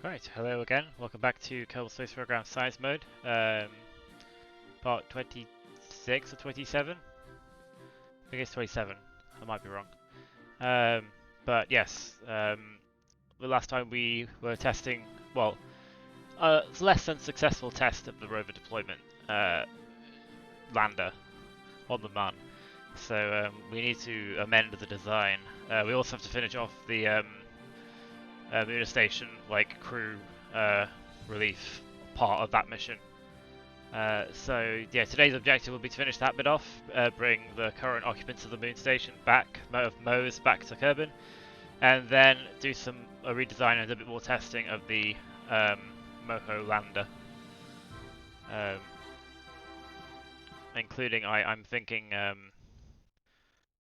Right, hello again. Welcome back to Kerbal Space Program Science Mode, part 26 or 27? I think it's 27. I might be wrong. But yes, the last time we were testing, well, it's less than successful test of the rover deployment lander on the Mun. So we need to amend the design. We also have to finish off the Munar Station, like crew relief part of that mission. So yeah, today's objective will be to finish that bit off, bring the current occupants of the moon station back, of M.O.E.S back to Kerbin, and then do a redesign and a bit more testing of the Moho Lander. Including, I'm thinking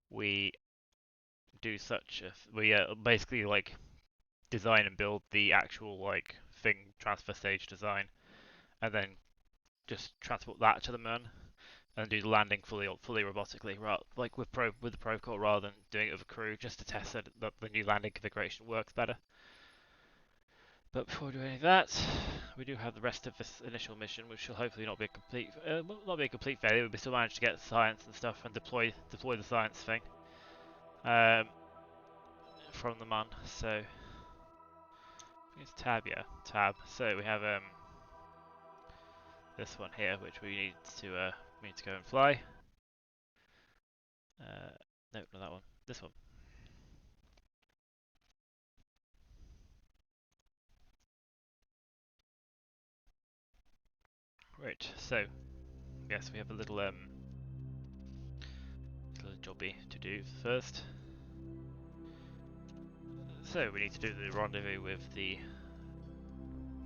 we do we basically like design and build the actual like thing transfer stage design, and then just transport that to the moon and do the landing fully robotically, like with the probe core, rather than doing it with a crew, just to test that the new landing configuration works better. But before we do any of that, we do have the rest of this initial mission, which will hopefully not be a complete failure. We still manage to get science and stuff and deploy the science thing from the Mun. So I think it's tab, yeah, tab. So we have this one here, which we need to go and fly. No, not that one. This one. Right. So, yes, we have a little jobby to do first. So we need to do the rendezvous with the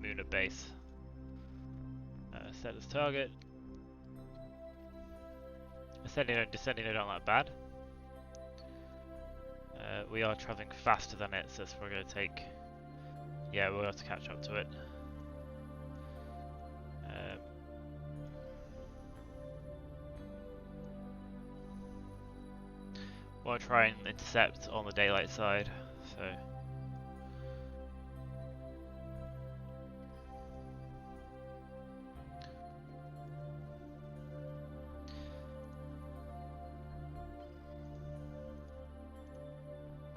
Munar base. Set as target. Ascending and descending are not that bad. We are travelling faster than it, so we're going to take... Yeah, we'll have to catch up to it. We'll try and intercept on the daylight side, so...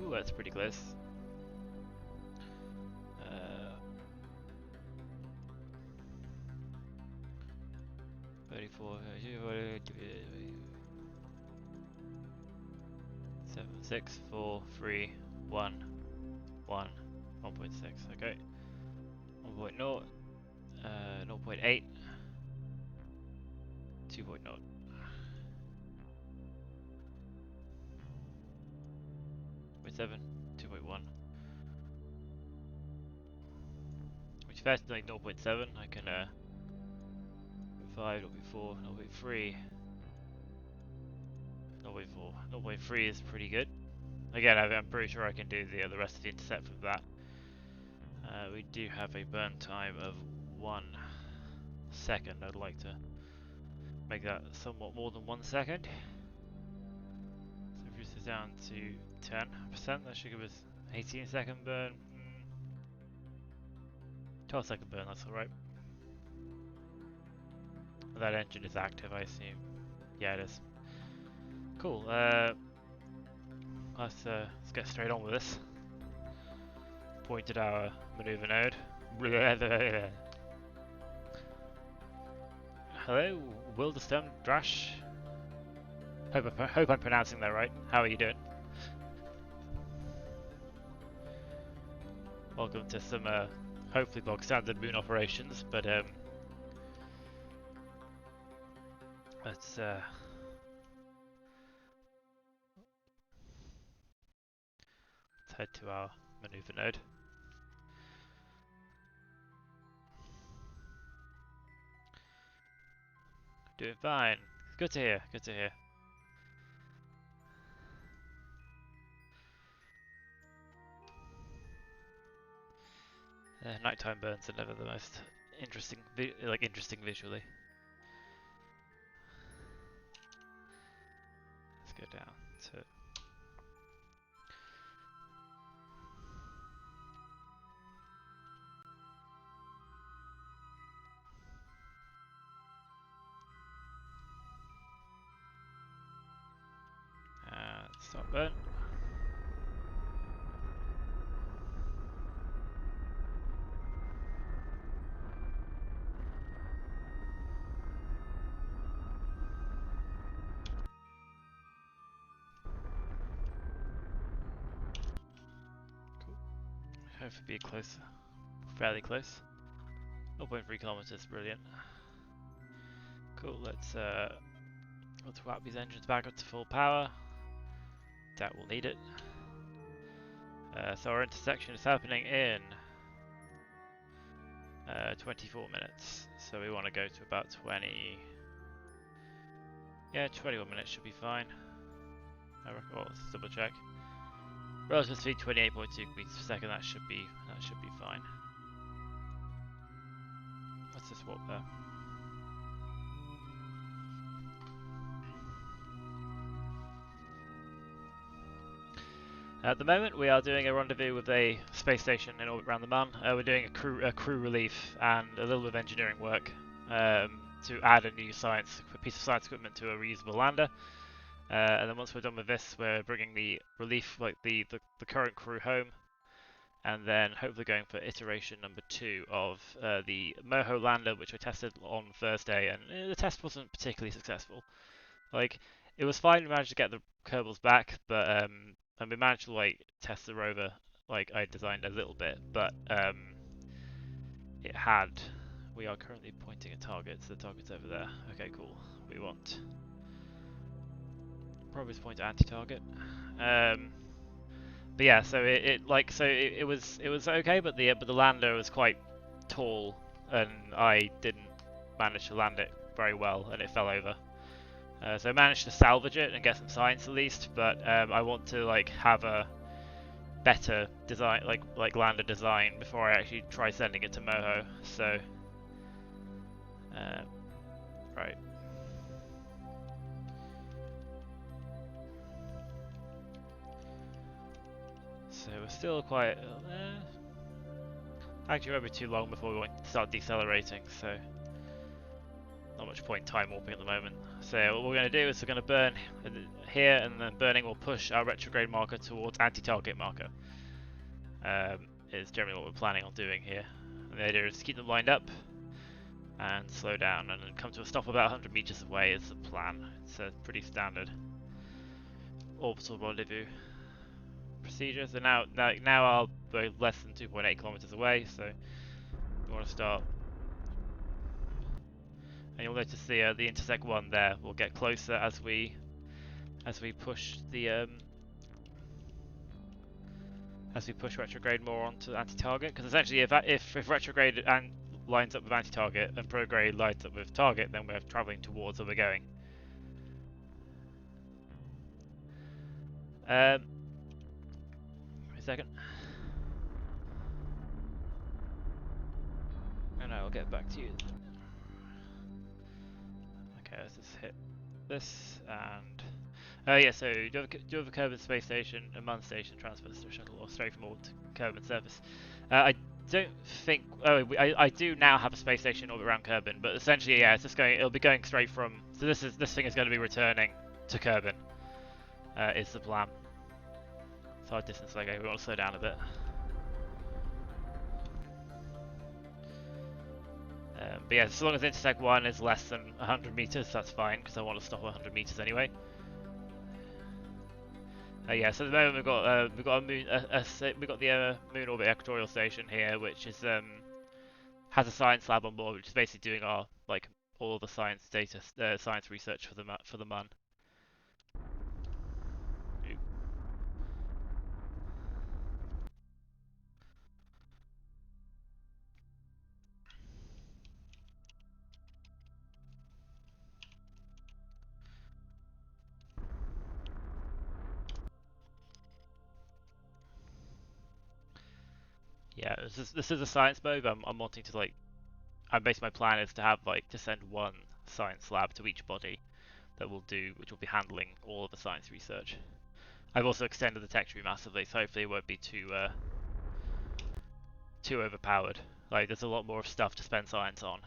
Ooh, that's pretty close. 34, 7, 6, 4, 3, 1, 1, 1.6, okay. 1.0, 0.8, 2.0. 0.7, 2.1. Which faster than like 0.7, I can 0.5, 0.4, 0.3. 0.4. 0.3 is pretty good. Again, I'm pretty sure I can do the rest of the intercept with that. We do have a burn time of 1 second. I'd like to make that somewhat more than 1 second. So reduce this down to 10%. That should give us 18-second burn. 12-second burn, that's alright. That engine is active, I assume. Yeah, it is. Cool. Let's get straight on with this. Point at our maneuver node. Hello, Wilderstone Drash. Hope I'm pronouncing that right. How are you doing? Welcome to some hopefully bog standard moon operations, but let's head to our maneuver node. Doing fine. Good to hear. Good to hear. Nighttime burns are never the most interesting, interesting visually. Let's go down to. Start burn. Cool. Hopefully be close, fairly close. 0.3 kilometers, brilliant. Cool, let's wrap these engines back up to full power. Doubt we'll need it. So our intersection is happening in 24 minutes. So we want to go to about 20. Yeah, 21 minutes should be fine. I reckon. Well, let's double check. Relative speed 28.2 meters per second. That should be fine. Let's just swap there. At the moment, we are doing a rendezvous with a space station in orbit around the Mun. We're doing a crew relief and a little bit of engineering work to add a new piece of science equipment to a reusable lander. And then once we're done with this, we're bringing the relief, like the current crew home, and then hopefully going for iteration number 2 of the Moho Lander, which I tested on Thursday, and the test wasn't particularly successful. Like, it was fine, we managed to get the Kerbals back, but and we managed to like test the rover like I designed a little bit, but we are currently pointing at targets. The target's over there. Okay, cool. We want probably point to anti-target. But yeah, so it was okay, but the lander was quite tall, and I didn't manage to land it very well, and it fell over. So I managed to salvage it and get some science at least, but I want to like have a better design, like lander design, before I actually try sending it to Moho. So, right. So we're still quite. Actually, it won't be too long before we want to start decelerating. So. Not much point time warping at the moment. So what we're going to do is we're going to burn here, and then burning will push our retrograde marker towards anti-target marker. Is generally what we're planning on doing here. And the idea is to keep them lined up and slow down, and then come to a stop about 100 meters away is the plan. It's a pretty standard orbital rendezvous procedure. So now I'll be less than 2.8 kilometers away. So we want to start. And you'll notice the Intercept 1 there will get closer as we push the retrograde more onto anti-target. Because essentially, if retrograde lines up with anti-target and prograde lines up with target, then we're traveling towards where we're going. Wait a second. And I'll get back to you. Okay, let's just hit this, and yeah, so do you have a Kerbin space station, a MUN station, transfer shuttle, or straight from orbit to Kerbin surface? I don't think. Oh, I do now have a space station in orbit around Kerbin, but essentially, yeah, it's just going. It'll be going straight from. So this thing is going to be returning to Kerbin. Is the plan. So our distance Lego. We want to slow down a bit. But yeah, as long as Intercept 1 is less than 100 meters, that's fine, because I want to stop at 100 meters anyway. Yeah, so at the moment we've got a moon, we've got the Moon Orbit Equatorial Station here, which is has a science lab on board, which is basically doing our all of the science data, science research for the MUN. Yeah, this is a science mode. I'm wanting to basically my plan is to have to send one science lab to each body which will be handling all of the science research. I've also extended the tech tree massively, so hopefully it won't be too overpowered. There's a lot more stuff to spend science on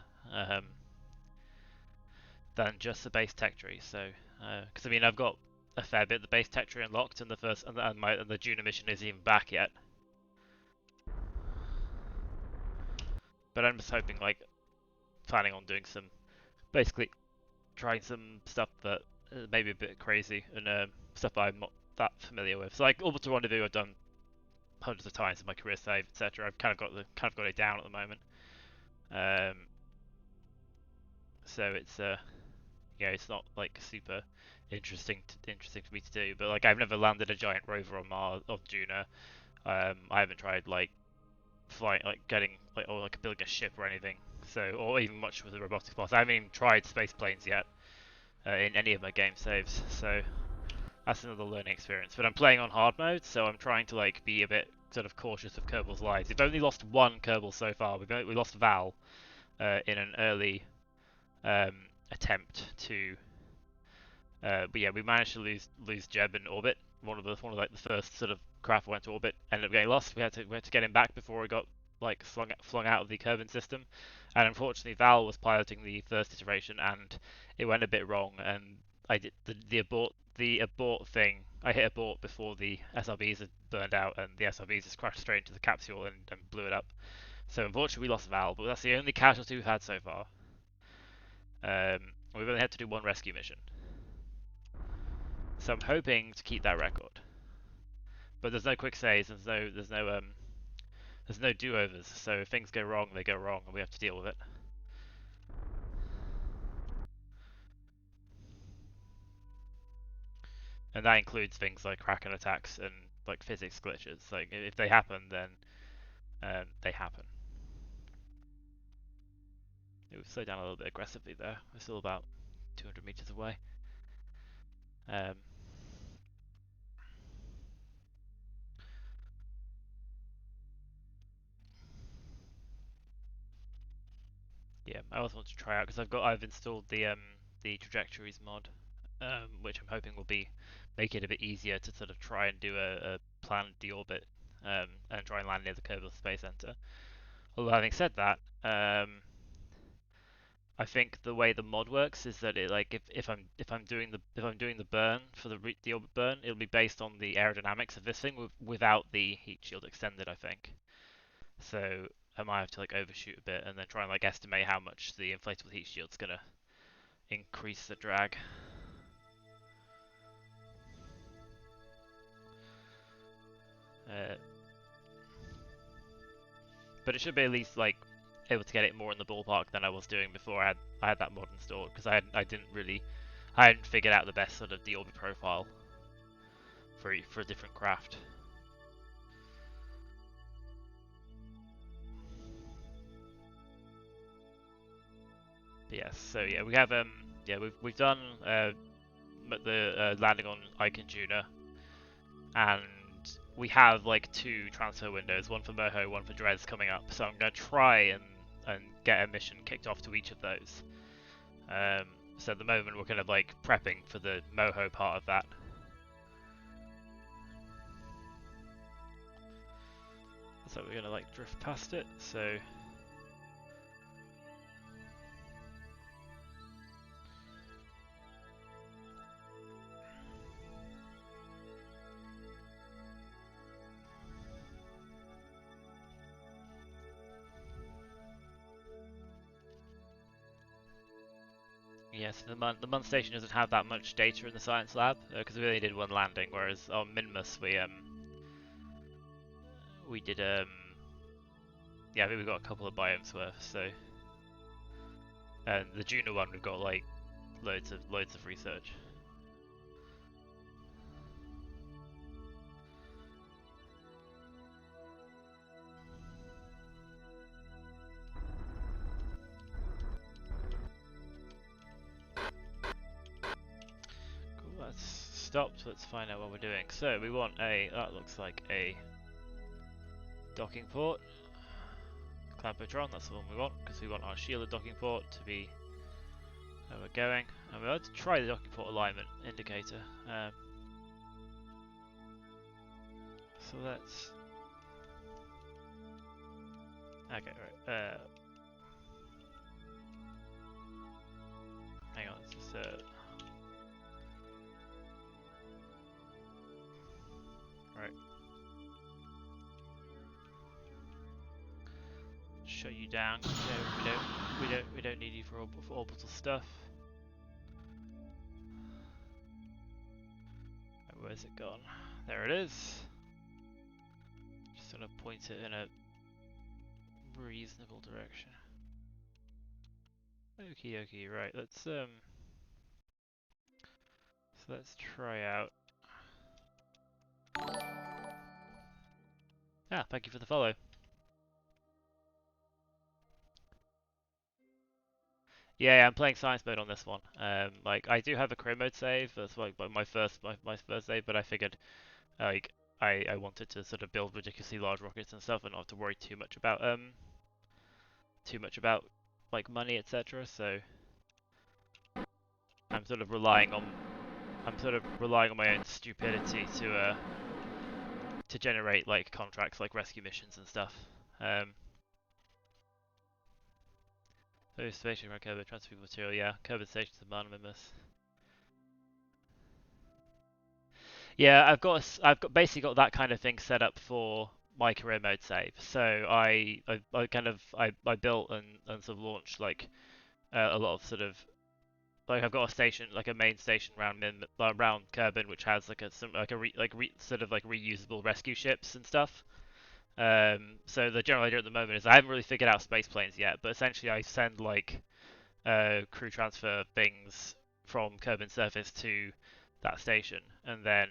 than just the base tech tree. So, because I mean I've got a fair bit. The base Tetri unlocked, and the Juno mission isn't even back yet. But I'm just hoping, like, planning on doing some, basically trying some stuff that maybe a bit crazy and stuff I'm not that familiar with. So like Orbital Rendezvous, I've done hundreds of times in my career save, etc. I've kind of got it down at the moment. So it's yeah, it's not like super interesting for me to do. But like I've never landed a giant rover on Mars on Juno. I haven't tried like flying, like getting like or like building a ship or anything. So or even much with the robotics parts. I haven't even tried space planes yet in any of my game saves. So that's another learning experience. But I'm playing on hard mode, so I'm trying to like be a bit sort of cautious of Kerbal's lives. We've only lost one Kerbal so far. We lost Val in an early attempt to. But yeah, we managed to lose Jeb in orbit. One of like the first sort of craft went to orbit, ended up getting lost. We had to get him back before he got like flung out of the Kerbin system. And unfortunately, Val was piloting the first iteration, and it went a bit wrong. And I did the abort thing. I hit abort before the SRBs had burned out, and the SRBs just crashed straight into the capsule and blew it up. So unfortunately, we lost Val, but that's the only casualty we've had so far. We've only had to do one rescue mission. So I'm hoping to keep that record. But there's no quick saves, there's no do-overs. So if things go wrong, they go wrong, and we have to deal with it. And that includes things like Kraken attacks and like physics glitches. Like if they happen, then they happen. It would slow down a little bit aggressively there. We're still about 200 meters away. Yeah, I also want to try out because I've installed the Trajectories mod, which I'm hoping will make it a bit easier to sort of try and do a planned deorbit and try and land near the Kerbal Space Center. Although having said that, I think the way the mod works is that it like if I'm doing the burn for the orbit burn, it'll be based on the aerodynamics of this thing without the heat shield extended, I think. So I might have to like overshoot a bit and then try and like estimate how much the inflatable heat shield's gonna increase the drag. But it should be at least like able to get it more in the ballpark than I was doing before I had that mod installed, because I hadn't figured out the best sort of deorbit profile for a different craft. But yes, so yeah, we have we've done the landing on Icon Juno, and we have like 2 transfer windows, one for Moho, one for Dres coming up. So I'm gonna try and get a mission kicked off to each of those. So at the moment we're kind of like prepping for the Moho part of that. So we're gonna like drift past it. So yes, the Mun station doesn't have that much data in the science lab because we only did 1 landing, whereas on M.O.E.S we did yeah, I think we got a couple of biomes worth. So and the Juno one we've got like loads of research. Cool, that's stopped. Let's find out what we're doing. So we want that looks like a docking port. Clampotron, that's the one we want, because we want our shielded docking port to be where we're going. And we're going to try the docking port alignment indicator. So let's... Okay, right. Hang on, let's just... shut you down. We don't need you for orbital stuff. Where's it gone? There it is. Just sort of point it in a reasonable direction. Okie dokie, right, so let's try out. Ah, thank you for the follow. Yeah, I'm playing science mode on this one. Like I do have a career mode save. That's like my first save, but I figured like I wanted to sort of build ridiculously large rockets and stuff, and not have to worry too much about like money, etc. So I'm sort of relying on my own stupidity to generate like contracts like rescue missions and stuff. So station around Kerbin, transfer material, yeah. Kerbin station's anonymous. Yeah, I've basically got that kind of thing set up for my career mode save. So I built and sort of launched like a lot of sort of like I've got a station like a main station around Kerbin which has like sort of like reusable rescue ships and stuff. So the general idea at the moment is I haven't really figured out space planes yet, but essentially I send like crew transfer things from Kerbin surface to that station, and then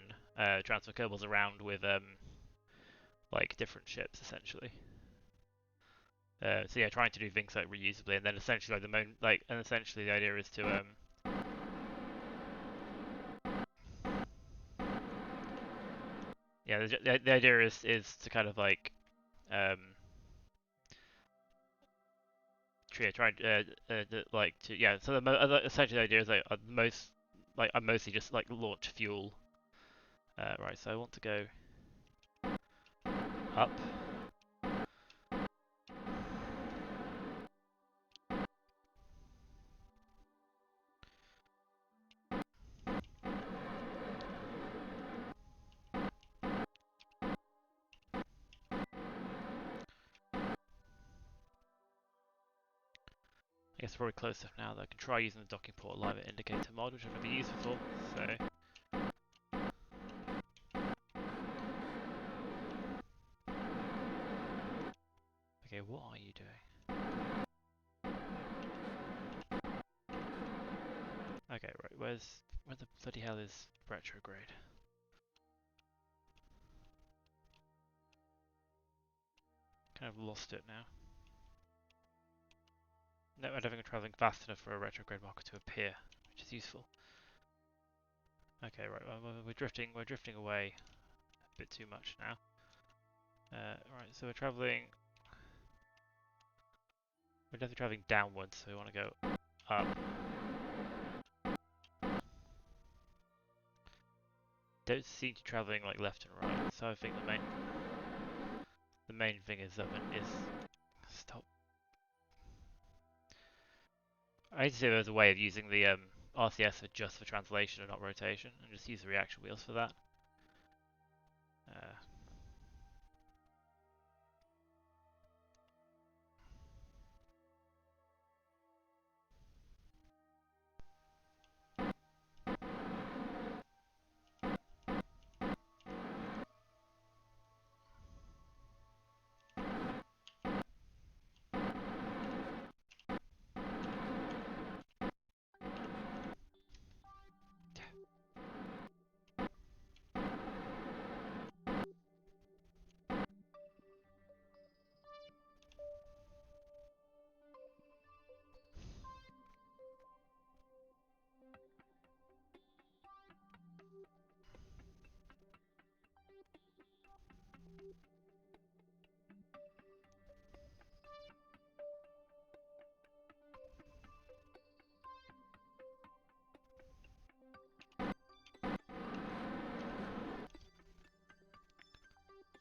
transfer Kerbals around with like different ships essentially. So yeah, trying to do things like reusably, and then essentially essentially the idea is to yeah, the idea is to kind of like so essentially the idea is like I mostly just like launch fuel. Right, so I want to go up. I guess we're probably close enough now that I can try using the docking port alignment indicator mod, which I've never used before. So okay, what are you doing? Okay, right, where the bloody hell is retrograde? Kind of lost it now. No, I don't think I'm travelling fast enough for a retrograde marker to appear, which is useful. Okay, right, we're drifting away a bit too much now. Right, so we're definitely travelling downwards, so we want to go up. Don't seem to be travelling like left and right, so I think the main thing is stop. I need to see if there's a way of using the RCS just for translation and not rotation, and just use the reaction wheels for that.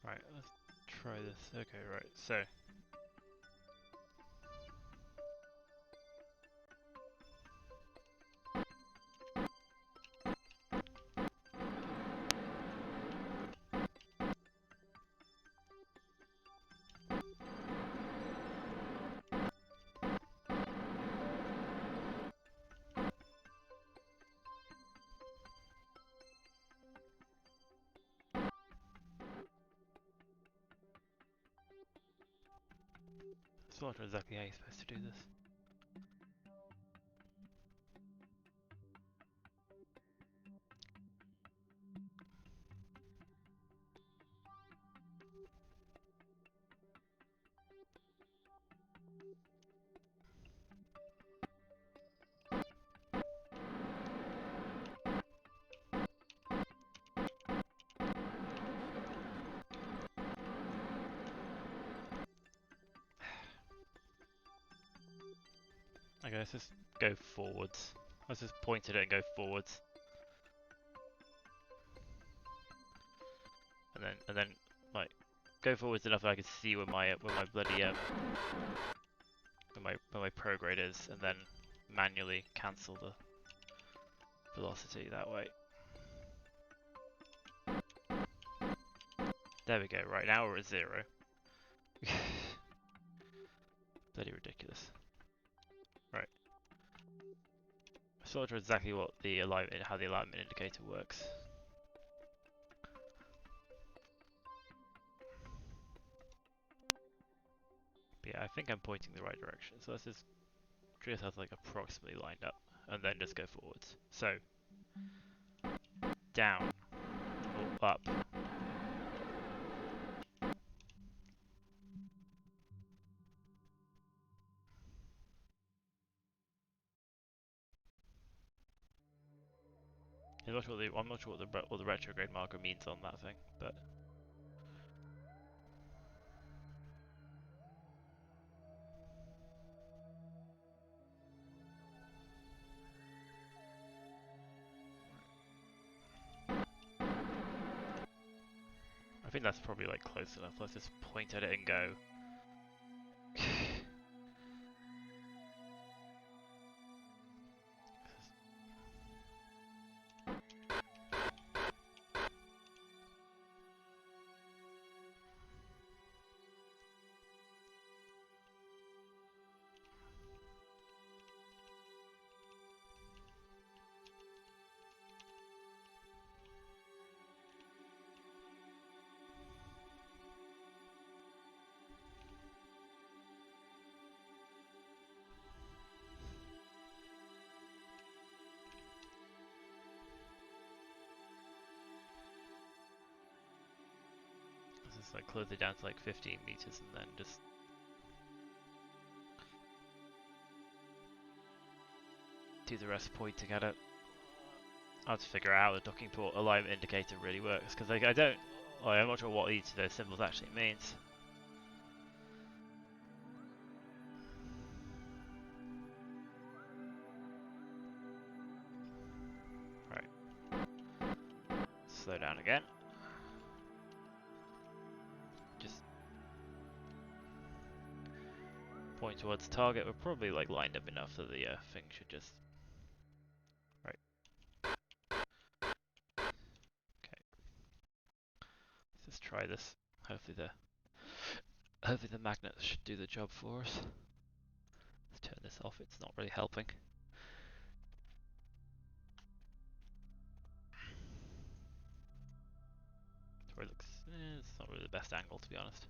Right, let's try this. Okay, right, so So I'm not sure exactly how you're supposed to do this. Okay, let's just go forwards. Let's just point at it and go forwards. And then like go forwards enough that I can see where my bloody where my prograde is, and then manually cancel the velocity that way. There we go. Right now we're at 0. Bloody ridiculous. Right. I'm not sure exactly what the alignment, how the alignment indicator works. But yeah, I think I'm pointing the right direction. So let's just treat ourselves like approximately lined up, and then just go forwards. So down, or up. I'm not sure what the retrograde marker means on that thing, but I think that's probably like close enough. Let's just point at it and go. Just like close it down to like 15 meters and then just do the rest pointing at it. I have to figure out how the docking port alignment indicator really works, because like, I'm not sure what each of those symbols actually means. Right. Slow down again. Just point towards target. We're probably like lined up enough that the thing should just. Right. Okay. Let's just try this. Hopefully the magnets should do the job for us. Let's turn this off. It's not really helping. It looks. It's not really the best angle, to be honest.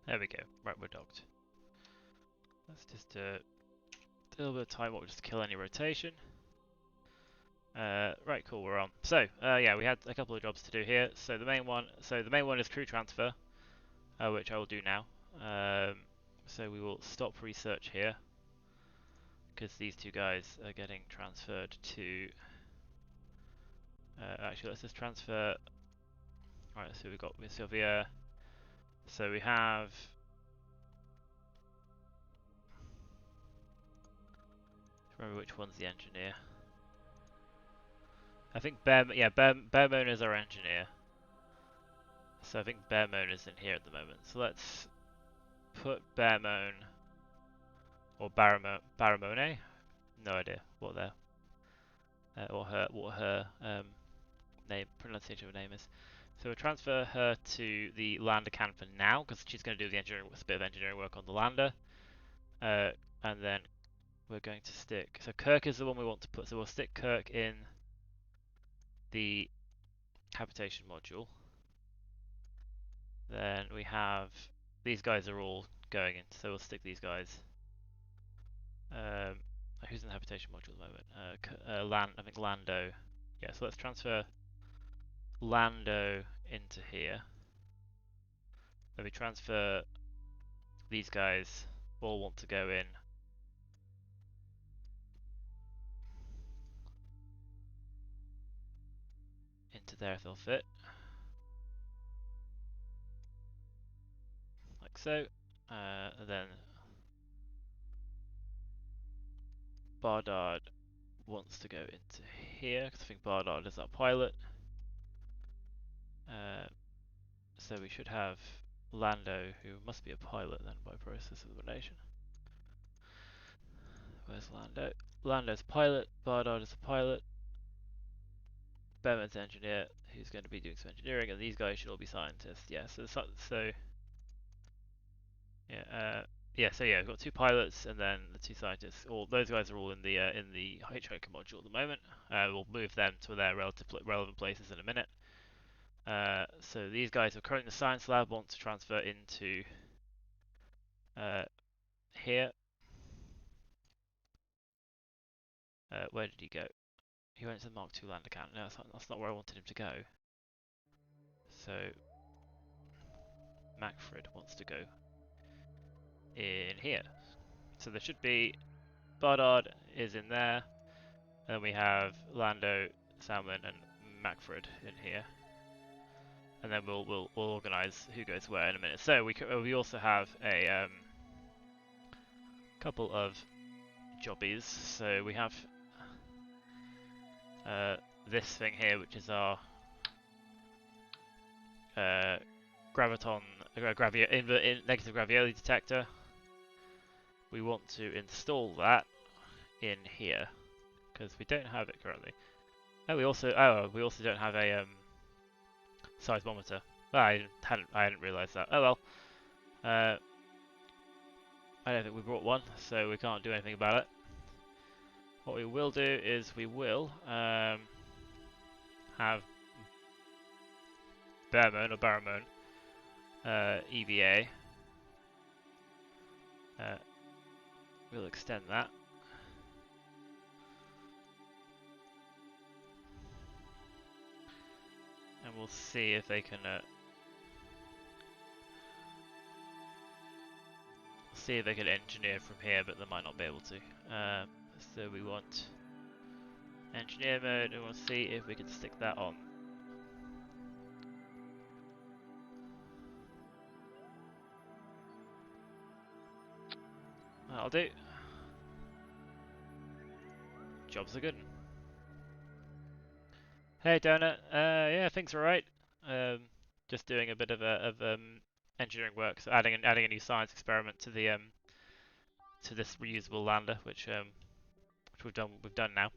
There we go. Right, we're docked. Let's just do a little bit of time warp just to kill any rotation. Right, cool, we're on. So, yeah, we had a couple of jobs to do here. So the main one is crew transfer, which I will do now. So we will stop research here, because these two guys are getting transferred to. Actually, let's just transfer. Right, so we've got Sylvia. So we have. Remember which one's the engineer? I think Bearman is our engineer. So I think bare-moon is in here at the moment. So let's put bare-moon or baramone. No idea what their what her pronunciation of her name is. So we'll transfer her to the lander can for now because she's going to do the engineering, a bit of engineering work on the lander, and then we're going to stick. So Kirk is the one we want to put. So we'll stick Kirk in the habitation module. Then we have these guys are all going in, so we'll stick these guys. Who's in the habitation module at the moment? I think Lando. Yeah, so let's transfer Lando into here. Then we transfer these guys. All want to go in. Into there if they'll fit. Like so. Then Bardard wants to go into here because I think Bardard is our pilot. So we should have Lando, who must be a pilot then by process of elimination. Where's Lando? Lando's pilot, Bardard is a pilot, Behrman's engineer, who's going to be doing some engineering, and these guys should all be scientists. Yeah, so we've got two pilots and then the two scientists. All those guys are all in the hitchhiker module at the moment. We'll move them to their relevant places in a minute. So these guys are currently in the science lab, want to transfer into here. Where did he go? He went to the Mark II lander can. No, that's not where I wanted him to go. So Macfred wants to go in here. So there should be Bardard is in there, and then we have Lando, Salmon, and Macfred in here. And then we'll organise who goes where in a minute. So we also have a couple of jobbies. So we have this thing here, which is our negative gravioli detector. We want to install that in here because we don't have it currently. Oh, we also don't have a seismometer. Oh, I hadn't realised that. Oh well. I don't think we brought one, so we can't do anything about it. What we will do is we will have bare-moon or baramone E.V.A. We'll extend that. And we'll see if they can engineer from here, but they might not be able to. So we want engineer mode, and we'll see if we can stick that on. That'll do. Jobs are good. Hey Donut, yeah, things are alright. Just doing a bit of engineering work, so adding a new science experiment to the to this reusable lander, which we've done now.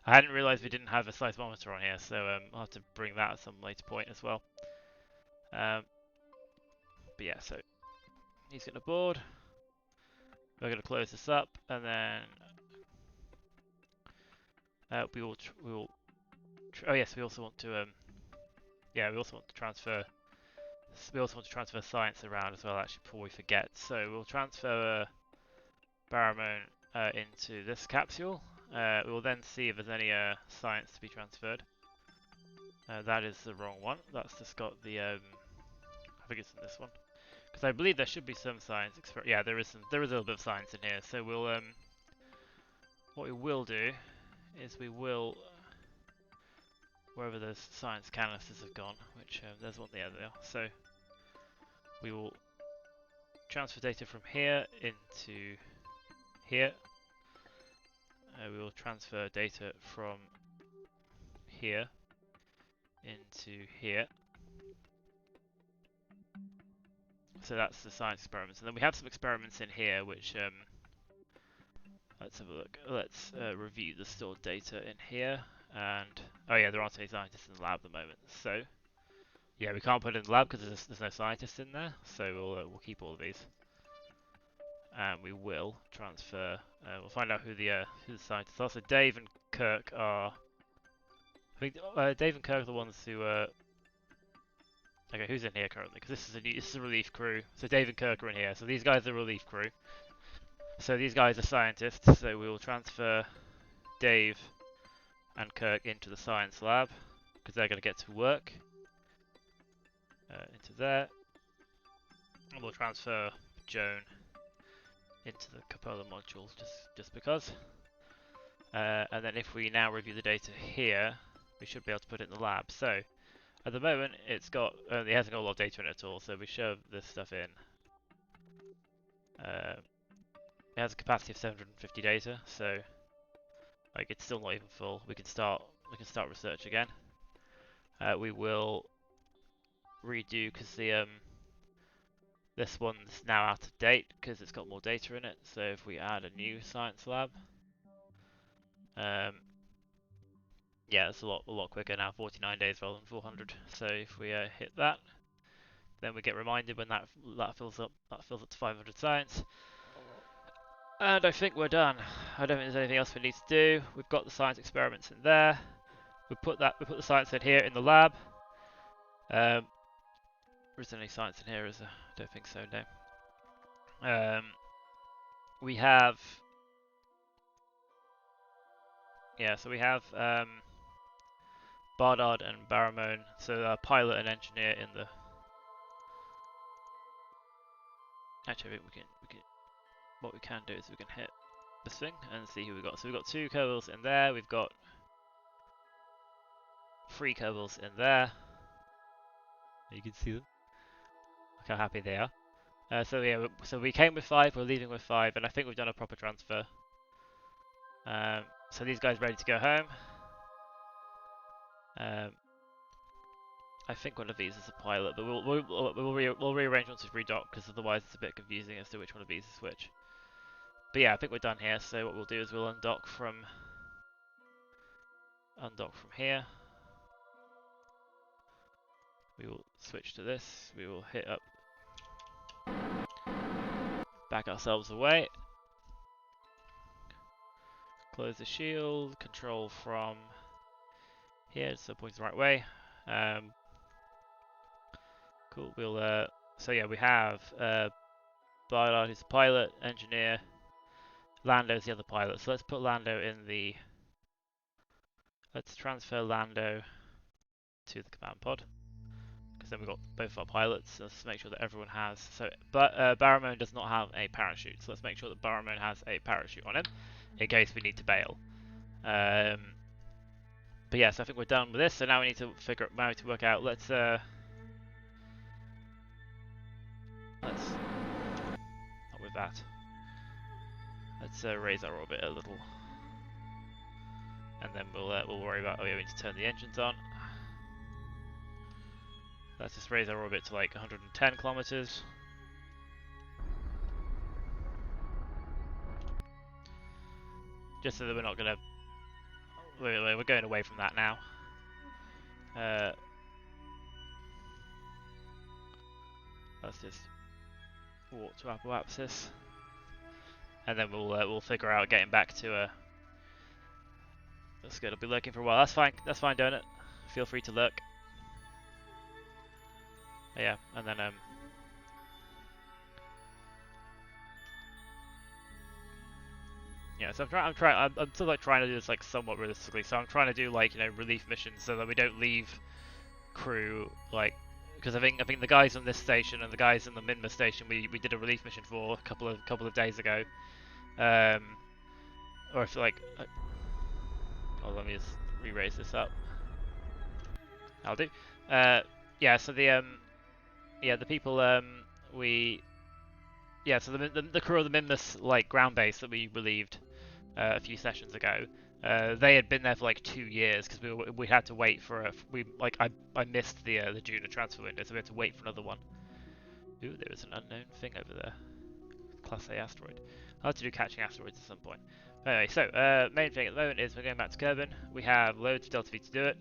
I hadn't realised we didn't have a seismometer on here, so I'll have to bring that at some later point as well. But yeah, so he's getting aboard. We're going to close this up, and then we will. Oh yes, we also want to. We also want to transfer. We also want to transfer science around as well, actually, before we forget. So we'll transfer baramone into this capsule. We will then see if there's any science to be transferred. That is the wrong one. That's just got the. I think it's in this one. Because I believe there should be some science. Yeah, there is a little bit of science in here. So we'll what we will do is we will wherever those science canisters have gone, which there's one there. They are. So we will transfer data from here into here. We will transfer data from here into here. So that's the science experiments, and then we have some experiments in here which let's have a look. Let's review the stored data in here, and oh yeah, there aren't any scientists in the lab at the moment. So yeah, we can't put it in the lab because there's no scientists in there. So we'll keep all of these, and we will transfer. We'll find out who the scientists are. So Dave and Kirk are. I think Dave and Kirk are the ones who. Okay, who's in here currently? Because this is a relief crew. So Dave and Kirk are in here. So these guys are relief crew. So these guys are scientists. So we will transfer Dave and Kirk into the science lab because they're going to get to work. Into there. And we'll transfer Joan into the Kerbal module just because. And then if we now review the data here, we should be able to put it in the lab. So at the moment, it hasn't got a lot of data in it at all, so we shove this stuff in. It has a capacity of 750 data, so like it's still not even full. We can start research again. We will redo because this one's now out of date because it's got more data in it. So if we add a new science lab, yeah, it's a lot quicker now, 49 days rather than 400. So if we hit that, then we get reminded when that fills up. That fills up to 500 science. And I think we're done. I don't think there's anything else we need to do. We've got the science experiments in there. We put the science in here in the lab. Is there any science in here? I don't think so. No. We have. Yeah, so we have Bardard and Baramone, so pilot and engineer in the. Actually, what we can do is we can hit this thing and see who we got. So we've got 2 Kerbals in there. We've got 3 Kerbals in there. You can see them. Look how happy they are. So yeah, so we came with 5. We're leaving with 5, and I think we've done a proper transfer. So these guys ready to go home. I think one of these is a pilot, but we'll rearrange once we've redocked because otherwise it's a bit confusing as to which one of these is which. But yeah, I think we're done here. So what we'll do is we'll undock from here. We will switch to this. We will hit up, back ourselves away. Close the shield. Control from here, so it points the right way. Cool. We'll so yeah, we have Bardard, who's the pilot, engineer. Lando's the other pilot. So let's put Lando in the. Let's transfer Lando to the command pod because then we've got both our pilots. So let's make sure that everyone has. So, but Baramone does not have a parachute. So let's make sure that Baramone has a parachute on him in case we need to bail. But yeah, so I think we're done with this. So now we need to work out. Let's not with that. Let's raise our orbit a little, and then we'll worry about. Oh yeah, we need to turn the engines on. Let's just raise our orbit to like 110 kilometers. Just so that we're not gonna. We're going away from that now. Let's just walk to apoapsis. And then we'll figure out getting back to that's good. I'll be lurking for a while. That's fine. That's fine, don't it? Feel free to lurk. Yeah, and then yeah. So I'm still like trying to do this like somewhat realistically. So I'm trying to do like relief missions so that we don't leave crew like. Because I think the guys on this station and the guys in the Minma station we did a relief mission for a couple of days ago. Or if like, oh, let me just re-raise this up. I'll do. Yeah. So the people so the crew of the Minmus like ground base that we relieved a few sessions ago. They had been there for like 2 years because we had to wait for I missed the June transfer window, so we had to wait for another one. Ooh, there is an unknown thing over there. Class A asteroid. I'll have to do catching asteroids at some point. Anyway, so main thing at the moment is we're going back to Kerbin. We have loads of Delta V to do it.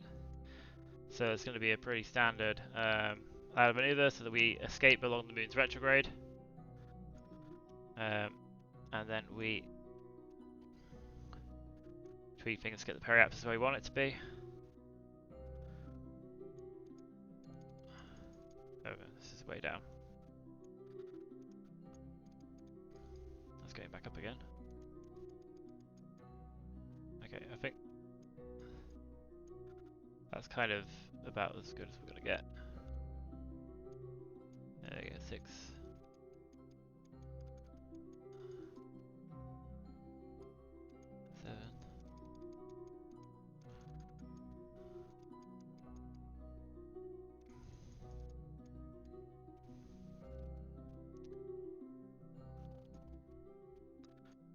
So it's going to be a pretty standard out of maneuver so that we escape along the moon's retrograde. And then we tweak things to get the periapsis where we want it to be. Oh, this is way down. Let's get back up again. Okay, I think that's kind of about as good as we're going to get. There we go, 6.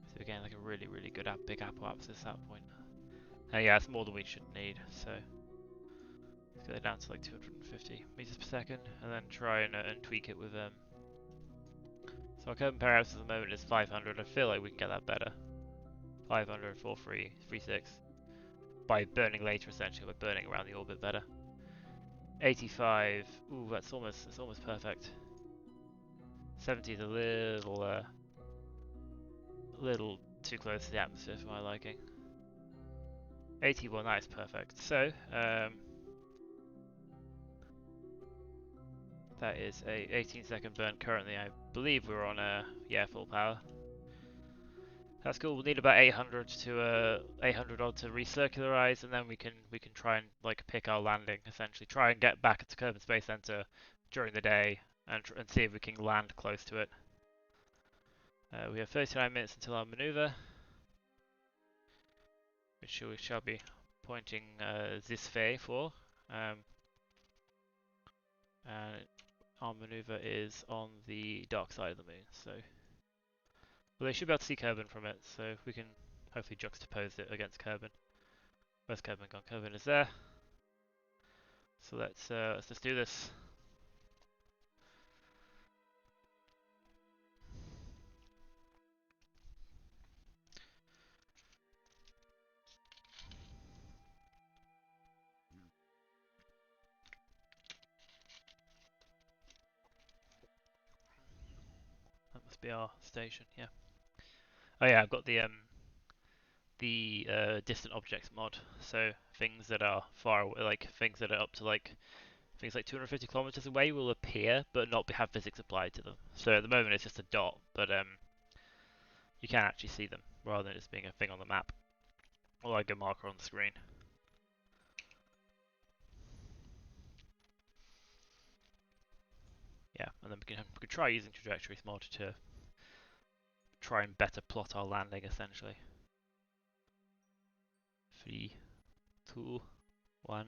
So we're getting like a really, really good big apoapsis at that point. Yeah, it's more than we should need, so let's get it down to like 250 meters per second, and then try and tweak it with So our Kerbin periapsis at the moment is 500. I feel like we can get that better. 500, 4.3, 3.6 by burning later, essentially, by burning around the orbit better. 85. Ooh, that's almost perfect. 70 is a little too close to the atmosphere for my liking. 81, that is perfect. So, that is a 18-second burn currently. I believe we're on full power. That's cool. We'll need about 800 to 800 odd to recircularize, and then we can try and like pick our landing. Essentially, try and get back to Kerbin Space Center during the day and see if we can land close to it. We have 39 minutes until our maneuver, which we shall be pointing this way for. And our maneuver is on the dark side of the moon, so well, they should be able to see Kerbin from it, so we can hopefully juxtapose it against Kerbin. Where's Kerbin gone? Kerbin is there. So let's just do this. That must be our station, yeah. Oh yeah, I've got the distant objects mod. So things that are far away, like things that are up to like things like 250 kilometers away will appear, but not have physics applied to them. So at the moment it's just a dot, but you can actually see them rather than just being a thing on the map or like a marker on the screen. Yeah, and then we can try using Trajectories mod to try and better plot our landing essentially. 3, 2, 1.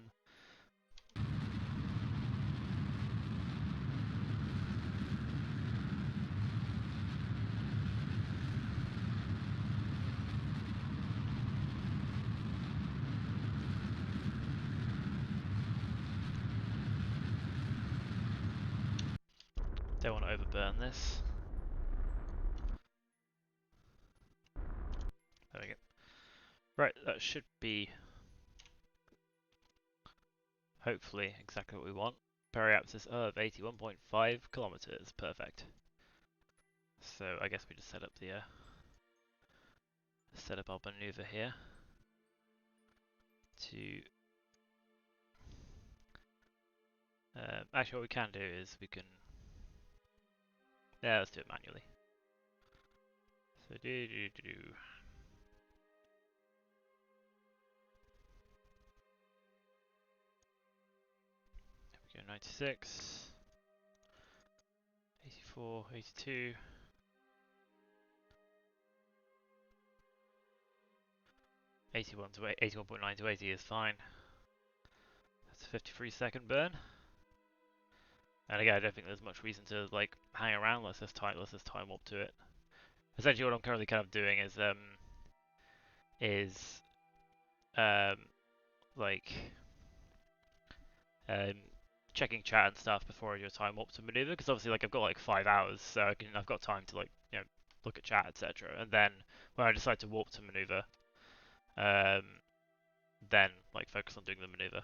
Don't want to overburn this. There we go. Right, that should be hopefully exactly what we want. Periapsis of 81.5 kilometers, perfect. So I guess we just set up the our maneuver here to. Actually, what we can do is we can. Yeah, let's do it manually. So do. There we go, 96, 84, 82. 81 to 81.9 to 80 is fine. That's a 53-second burn. And again, I don't think there's much reason to like hang around. Let's just time warp to it. Essentially, what I'm currently kind of doing is like checking chat and stuff before I do a time warp to maneuver, because obviously like I've got like 5 hours, so I've got time to like look at chat, etc. And then when I decide to warp to maneuver, then like focus on doing the maneuver.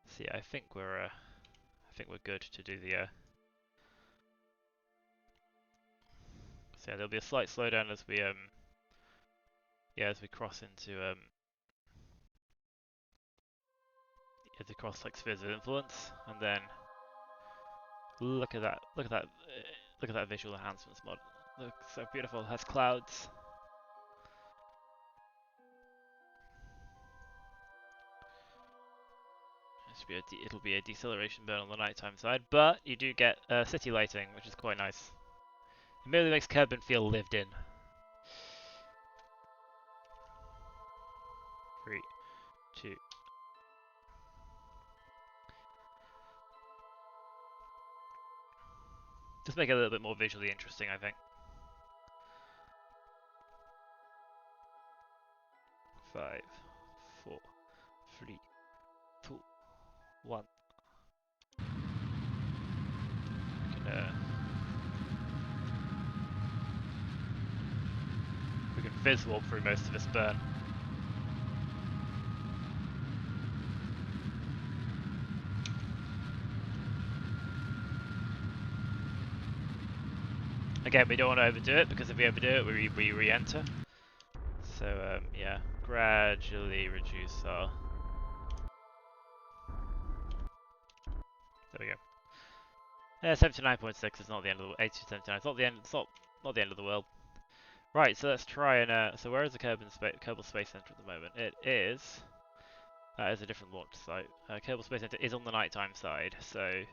So yeah, I think we're good to do the. So yeah, there'll be a slight slowdown as we as we cross into as we cross like spheres of influence, and then look at that, look at that visual enhancements mod. Looks so beautiful. It has clouds. It'll be a deceleration burn on the nighttime side, but you do get city lighting, which is quite nice. It merely makes Kerbin feel lived in. 3, 2. Just make it a little bit more visually interesting, I think. 5, 4, 3, 2, 1. We can fizz warp through most of this burn. Again, we don't want to overdo it, because if we overdo it, we re-enter. So yeah, gradually reduce our. There we go. Yeah, 79.6 is not the end of the 80 to 79. It's not the end. It's not the end of the world. Right. So let's try and. So where is the Kerbal Space Center at the moment? It is. That is a different launch site. Kerbal Space Center is on the nighttime side. So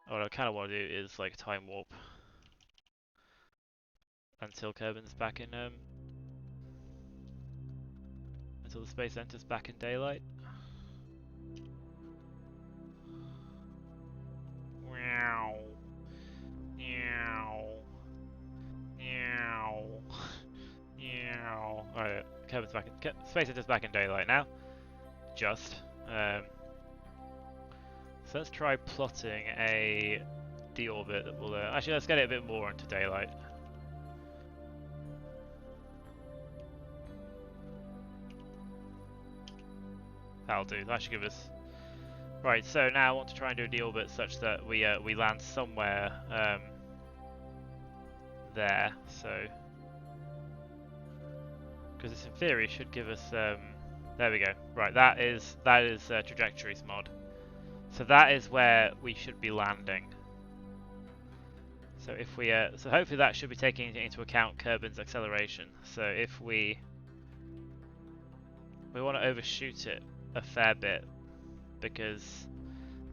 what I kind of want to do is like time warp until Kerbin's back in until the Space Center's back in daylight. Meow. Meow. Meow. Meow. Alright, Kerbin's back in Space Center's back in daylight now. Just. So let's try plotting a deorbit that will actually let's get it a bit more into daylight. That'll do. That should give us. Right. So now I want to try and do a deorbit such that we land somewhere there. So because this in theory should give us there we go. Right. That is Trajectories mod. So that is where we should be landing. So if we so hopefully that should be taking into account Kerbin's acceleration. So if we want to overshoot it a fair bit, because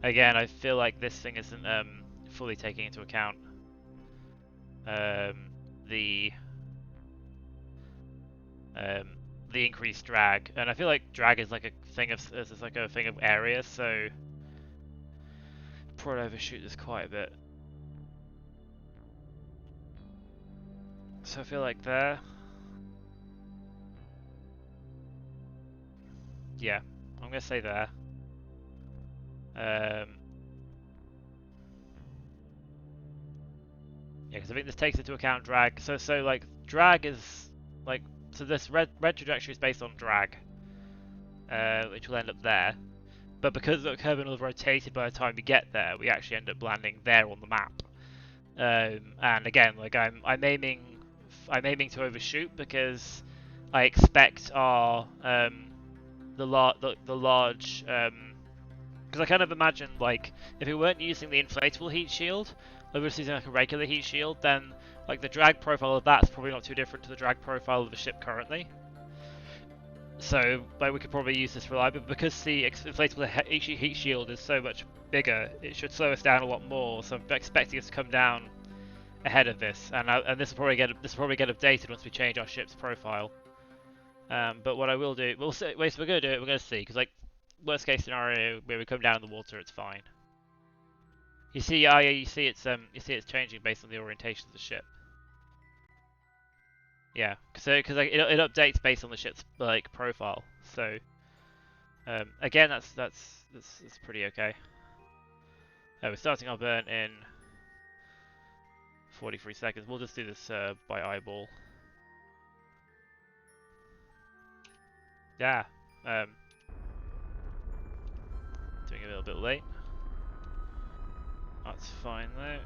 again I feel like this thing isn't fully taking into account the increased drag, and I feel like drag is like a thing of area, so probably overshoot this quite a bit. So I feel like there. Yeah, I'm gonna say there. Yeah, because I think this takes into account drag. So like drag is like this red trajectory is based on drag, which will end up there. But because the Kerbin will have rotated by the time we get there, we actually end up landing there on the map. And again, like I'm aiming to overshoot because I expect our the large because I kind of imagine like if we weren't using the inflatable heat shield, we were just using like a regular heat shield, then like the drag profile of that's probably not too different to the drag profile of the ship currently. So like we could probably use this reliably, but because the inflatable heat shield is so much bigger, it should slow us down a lot more. So I'm expecting us to come down ahead of this, and this will probably get updated once we change our ship's profile. But what I will do, we're going to do it. We're going to see, because like worst case scenario where we come down in the water, it's fine. You see, you see it's changing based on the orientation of the ship. Yeah, because like, it updates based on the ship's like profile. So Again, that's pretty okay. We're starting our burn in 43 seconds. We'll just do this by eyeball. Yeah. Doing a little bit late. That's fine though.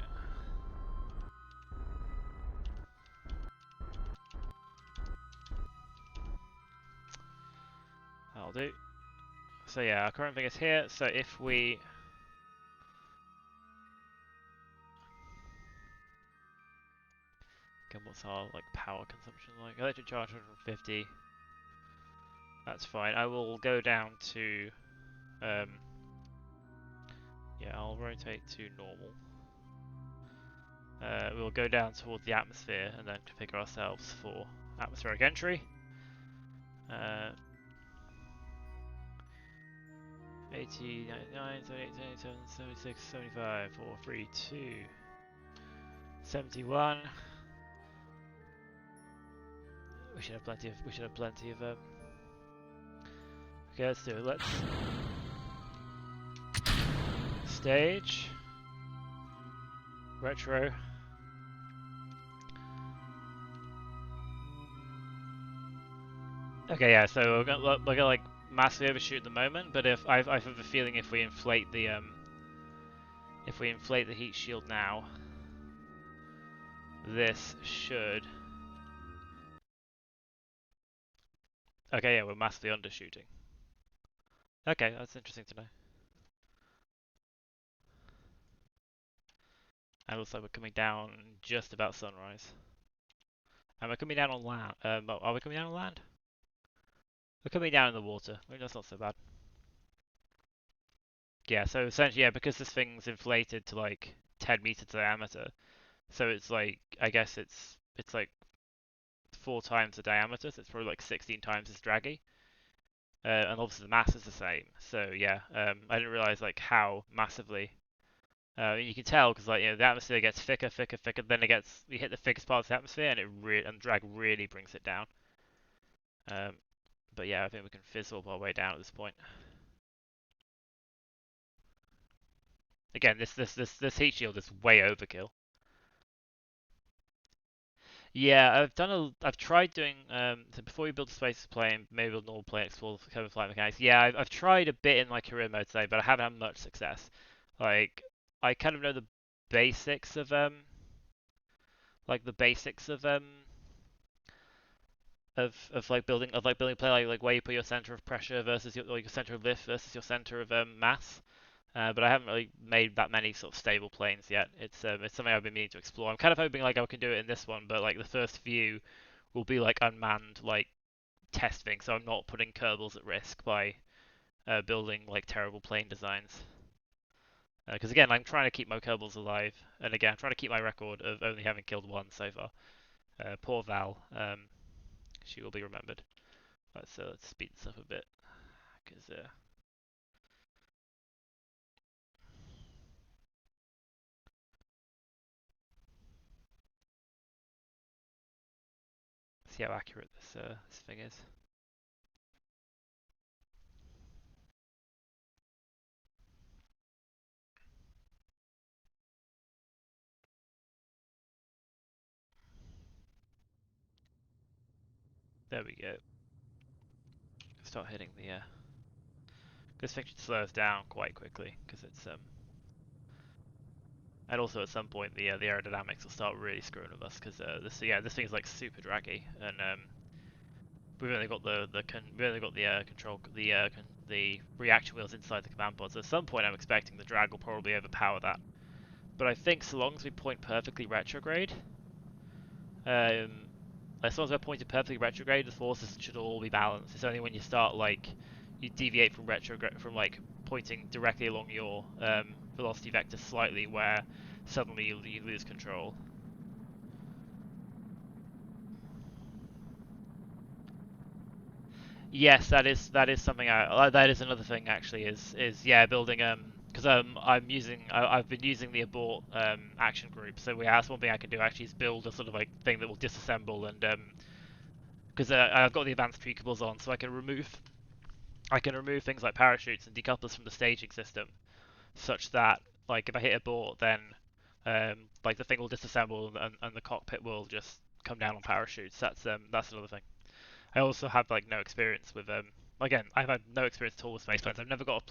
That'll do. So yeah, our current thing is here. So if we again, what's our like power consumption like? Electric charge 150. That's fine. I will go down to yeah, I'll rotate to normal. We'll go down towards the atmosphere and then configure ourselves for atmospheric entry. 80, 99, 78, 77, 76, 75, 4, 3, 2, 71. We should have plenty of, okay, let's do it. Let's stage retro. Okay, yeah. So we're gonna like massively overshoot at the moment, but if I have a feeling if we inflate the heat shield now, this should. Okay, yeah, we're massively undershooting. Okay, that's interesting to know. And it looks like we're coming down just about sunrise. And we're coming down on land. Are we coming down on land? We're coming down in the water. Maybe that's not so bad. Yeah, so essentially, yeah, because this thing's inflated to like 10 meters diameter, so it's like, I guess it's like 4 times the diameter, so it's probably like 16 times as draggy. And obviously the mass is the same. So yeah, I didn't realize like how massively. You can tell because like the atmosphere gets thicker, then you hit the thickest part of the atmosphere, and and drag really brings it down. But yeah, I think we can fizzle our way down at this point. Again, this heat shield is way overkill. Yeah, I've tried doing so before we build a space plane, maybe build normal plane, explore the Kerbin flight mechanics. Yeah, I've tried a bit in like career mode today, but I haven't had much success. Like I kind of know the basics of like the basics of like building a plane, like where you put your center of pressure versus your center of lift versus your center of mass. But I haven't really made that many sort of stable planes yet. It's something I've been meaning to explore. I'm kind of hoping like I can do it in this one, but like the first few will be like unmanned like testing, so I'm not putting Kerbals at risk by building like terrible plane designs. Because again, I'm trying to keep my Kerbals alive, and again, I'm trying to keep my record of only having killed one so far. Poor Val, she will be remembered. Let's speed this up a bit, because see how accurate this thing is. There we go. Start hitting the this thing should slow us down quite quickly because it's and also at some point the aerodynamics will start really screwing with us because this thing is like super draggy, and we've only got the reaction wheels inside the command pod, so at some point I'm expecting the drag will probably overpower that. But I think so long as we point perfectly retrograde, as long as we're pointed perfectly retrograde, the forces should all be balanced. It's only when you start like you deviate from retrograde, from like pointing directly along your velocity vector slightly, where suddenly you lose control. Yes, that is something. That is another thing actually. Is yeah, building because I've been using the abort action group. So that's one thing I can do actually is build a sort of like thing that will disassemble, and because I've got the advanced precables on, so I can remove I can remove things like parachutes and decouplers from the staging system, such that like if I hit a board, then like the thing will disassemble and the cockpit will just come down on parachutes. That's another thing. I also have like no experience with again I've had no experience at all with space planes. I've never got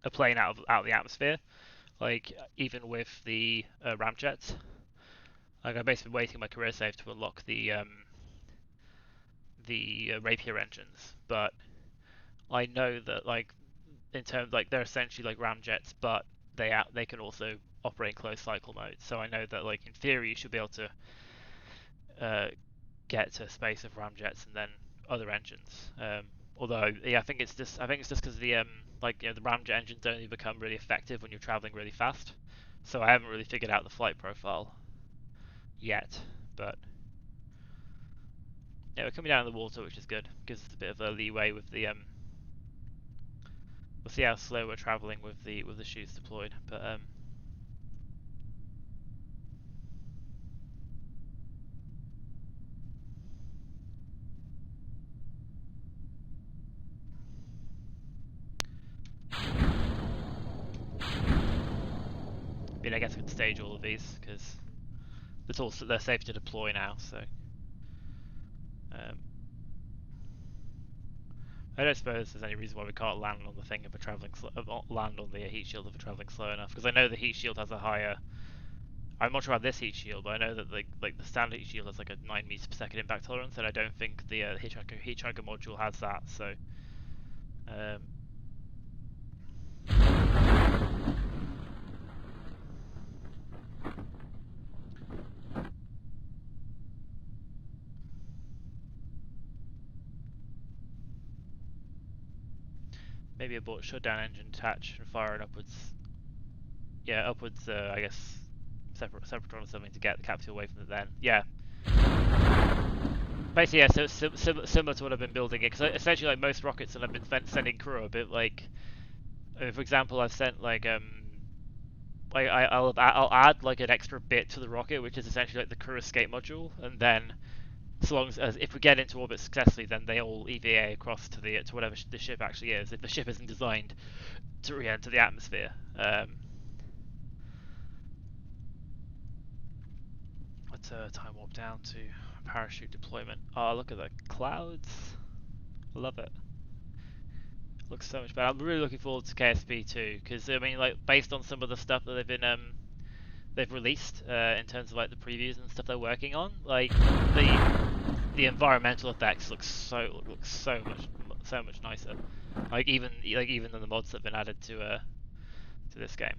a plane out of the atmosphere. Like even with the ramjets. Like I've basically been waiting my career save to unlock the Rapier engines, but I know that like in terms like they're essentially like ramjets, but they can also operate in closed cycle mode. So I know that like in theory you should be able to uh, get to space with ramjets and then other engines. Although yeah, I think it's just because the like the ramjet engines only become really effective when you're traveling really fast. So I haven't really figured out the flight profile yet, but yeah, we're coming down in the water, which is good. Gives us a bit of a leeway with the We'll see how slow we're traveling with the chutes deployed, but I mean, I guess I could stage all of these because they're safe to deploy now. So um, I don't suppose there's any reason why we can't land on the thing if we're traveling land on the heat shield if we're traveling slow enough. Because I know the heat shield has a higher. I'm not sure about this heat shield, but I know that like the standard heat shield has like a 9 meters per second impact tolerance, and I don't think the hitchhiker module has that. So um, maybe abort shutdown engine attach and fire it upwards. Yeah, upwards. I guess separatron or something to get the capsule away from the then. Yeah. Basically, yeah. So similar to what I've been building it, because essentially, like most rockets that I've been sending crew, a bit like, for example, I've sent like I'll add like an extra bit to the rocket, which is essentially like the crew escape module, and then so long as if we get into orbit successfully, then they all E.V.A across to whatever the ship actually is. If the ship isn't designed to re-enter the atmosphere. Let's time warp down to parachute deployment. Oh, look at the clouds. I love it. Looks so much better. I'm really looking forward to KSP too, because I mean, like based on some of the stuff that they've released in terms of like the previews and stuff they're working on, like the environmental effects look so much nicer. Like even than the mods that have been added to this game.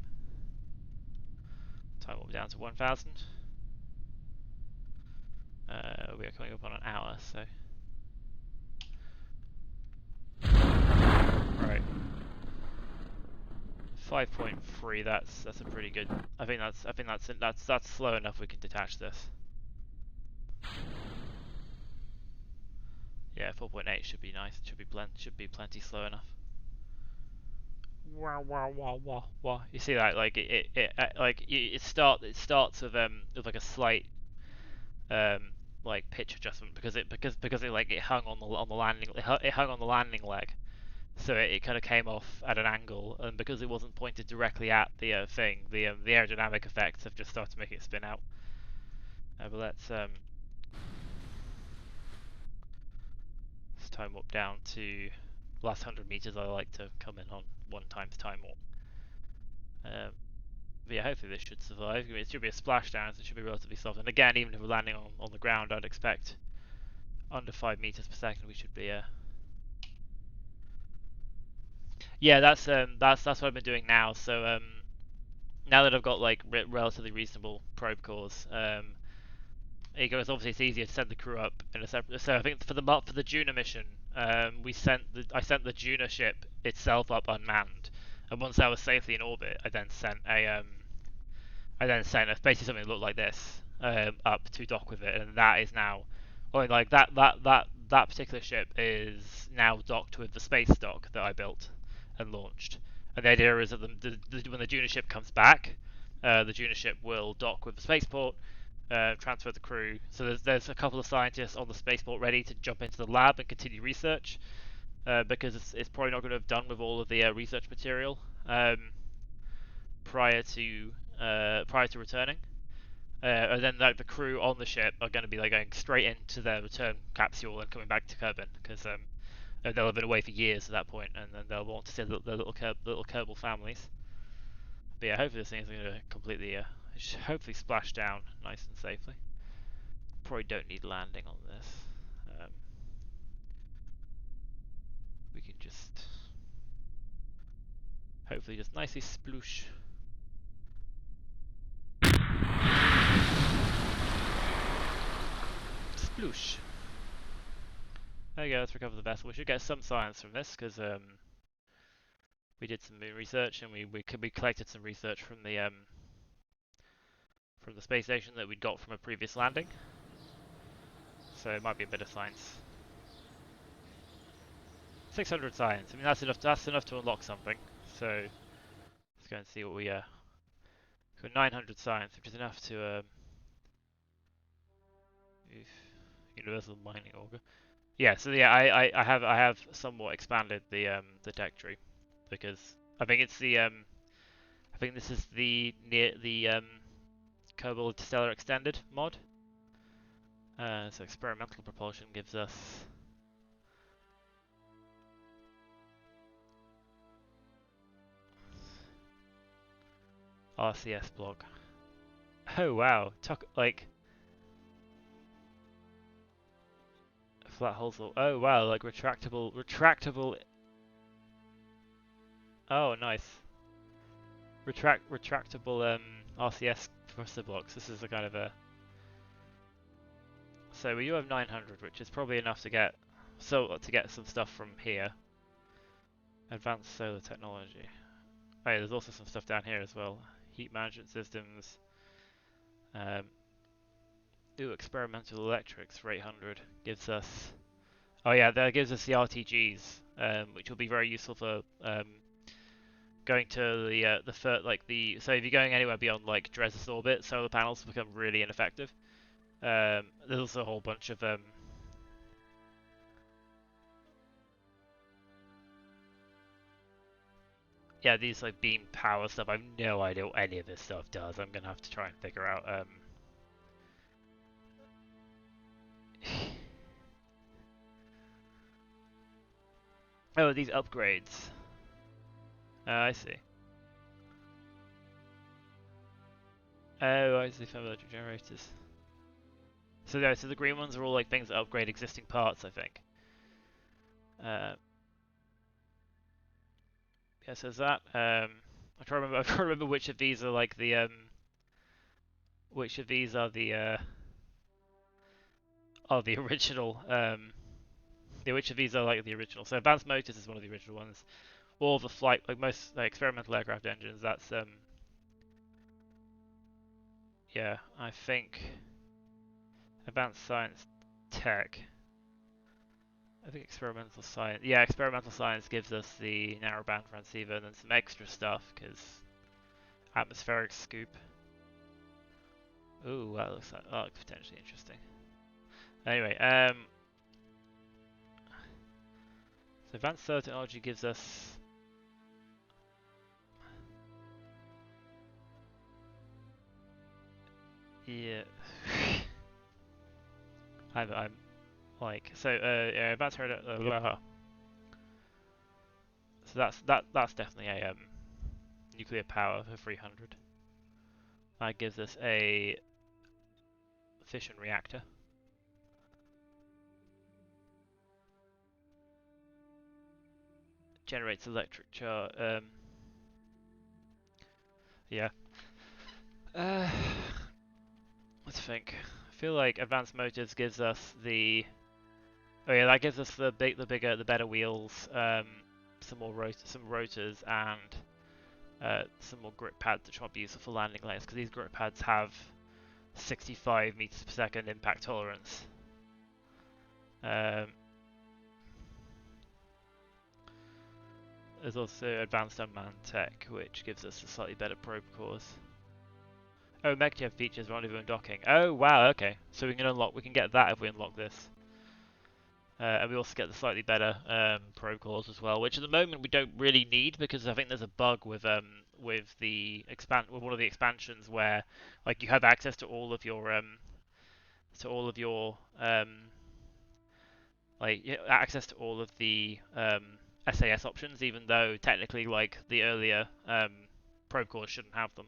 Time warp down to 1000. We are coming up on an hour, so. Right. 5.3. That's a pretty good. I think that's slow enough. We can detach this. Yeah, 4.8 should be nice. Should be plenty slow enough. Wow, wow, wow, wow, wow. You see that? Like it starts with like a slight like pitch adjustment because it like it hung on the landing it hung on the landing leg. So it kind of came off at an angle, and because it wasn't pointed directly at the thing, the aerodynamic effects have just started to make it spin out. But let's time warp down to the last 100 meters. I like to come in on 1x time warp. But yeah, hopefully this should survive. I mean, it should be a splashdown, so it should be relatively soft. And again, even if we're landing on the ground, I'd expect under 5 meters per second we should be. Yeah, that's what I've been doing now. So now that I've got like relatively reasonable probe cores, it goes. Obviously, it's easier to send the crew up in a separate. So I think for the Juno mission, I sent the Juno ship itself up unmanned, and once I was safely in orbit, I then sent basically something that looked like this up to dock with it, and that is now, well, like that particular ship is now docked with the space dock that I built and launched. And the idea is that when the Juno ship comes back, the Juno ship will dock with the spaceport, transfer the crew. So there's a couple of scientists on the spaceport ready to jump into the lab and continue research. because it's probably not going to have done with all of the research material prior to returning. And then like the crew on the ship are going to be like going straight into their return capsule and coming back to Kerbin because they'll have been away for years at that point, and then they'll want to see their little Kerbal families. But yeah, hopefully this thing is going to completely, hopefully splash down nice and safely. Probably don't need landing on this. We can just hopefully just nicely sploosh. Sploosh. There you go, let's recover the vessel. We should get some science from this, because we did some research, and we collected some research from the space station that we'd got from a previous landing. So it might be a bit of science. 600 science. I mean, that's enough to unlock something. So let's go and see what we got 900 science, which is enough to universal mining auger. Yeah, so yeah, I have somewhat expanded the tech tree, because I think it's the I think this is the Kerbal Interstellar extended mod. So experimental propulsion gives us RCS block. Oh wow, like flat holes. Oh wow, like retractable. Oh nice. Retractable RCS thrustor blocks. This is a kind of a. So we do have 900, which is probably enough to get some stuff from here. Advanced solar technology. Oh yeah, there's also some stuff down here as well. Heat management systems. Experimental electrics for 800 gives us. Oh yeah, that gives us the RTGs, which will be very useful for going to the so if you're going anywhere beyond like Dresden's orbit, solar panels become really ineffective. There's also a whole bunch of yeah, these like beam power stuff. I have no idea what any of this stuff does. I'm gonna have to try and figure out. Oh, these upgrades. I see. Oh, I see. From electric generators. So no, so the green ones are all like things that upgrade existing parts, I think. Yeah, so there's that. I'm trying to remember which of these are like the which of these are the original which of these are like the original. So advanced motors is one of the original ones. All the flight, like most like, experimental aircraft engines, that's yeah, I think advanced science tech. I think experimental science. Yeah, experimental science gives us the narrowband transceiver and then some extra stuff because atmospheric scoop. Ooh, that looks potentially interesting. Anyway, so advanced solar technology gives us. Yeah. I'm like so. Yeah, advanced so that's definitely a nuclear power for 300. That gives us a fission reactor. Generates electric charge. Yeah. Let's think. I feel like advanced motors gives us the. Oh yeah, that gives us the better wheels. Some rotors, and some more grip pads, which might be useful for landing lanes, because these grip pads have 65 meters per second impact tolerance. There's also advanced unmanned tech, which gives us a slightly better probe cores. Oh, MechJeb features rendezvous and docking. Oh wow, okay. So we can get that if we unlock this. And we also get the slightly better probe cores as well, which at the moment we don't really need because I think there's a bug with one of the expansions where like you have access to all of your access to all of the SAS options, even though technically like the earlier probe cores shouldn't have them.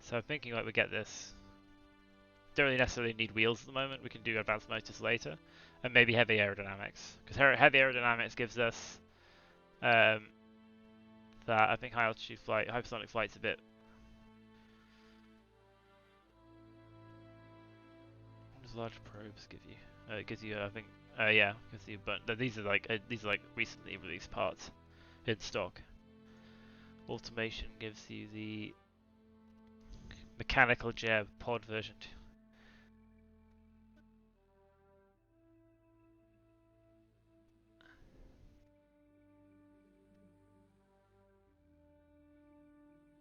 So I'm thinking like we get this. Don't really necessarily need wheels at the moment. We can do advanced motors later, and maybe heavy aerodynamics because heavy aerodynamics gives us that I think high altitude flight, hypersonic flight's a bit. What does large probes give you? It gives you I think yeah, gives you but these are like recently released parts in stock. Automation gives you the mechanical jeb pod version 2.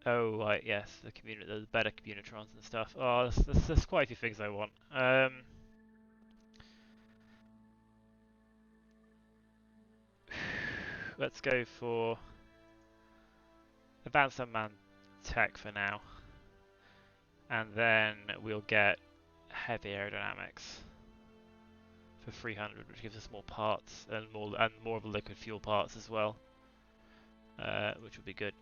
Oh, right, yes, the better communitrons and stuff. Oh, there's quite a few things I want. Let's go for advanced unmanned tech for now, and then we'll get heavy aerodynamics for 300, which gives us more parts and more of the liquid fuel parts as well, which would be good.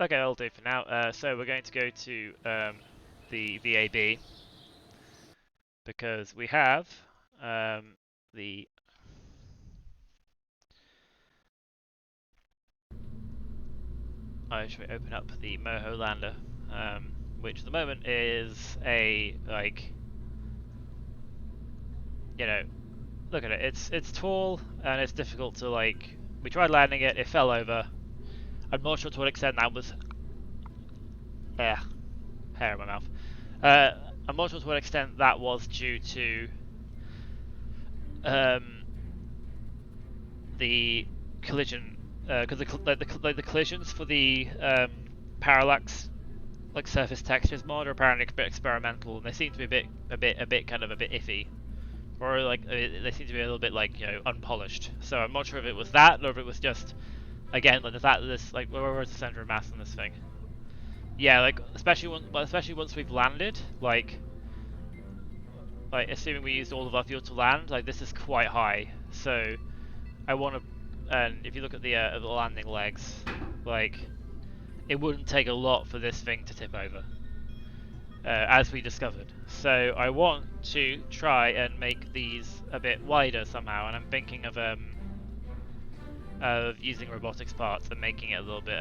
Okay, I'll do for now. So we're going to go to the VAB because we have the I should open up the Moho Lander, which at the moment is a look at it. It's tall and it's difficult to like. We tried landing it, it fell over. I'm not sure to what extent that was. Hair in my mouth. I'm not sure to what extent that was due to the collision, because the collisions for the parallax surface textures mod are apparently a bit experimental, and they seem to be a bit iffy, or they seem to be a little bit unpolished. So I'm not sure if it was that, or if it was just again the fact that this where is the center of mass on this thing? Yeah, especially once we've landed, assuming we used all of our fuel to land, this is quite high. So I want to, and if you look at the landing legs, it wouldn't take a lot for this thing to tip over, as we discovered. So I want to try and make these a bit wider somehow, and I'm thinking of using robotics parts and making it a little bit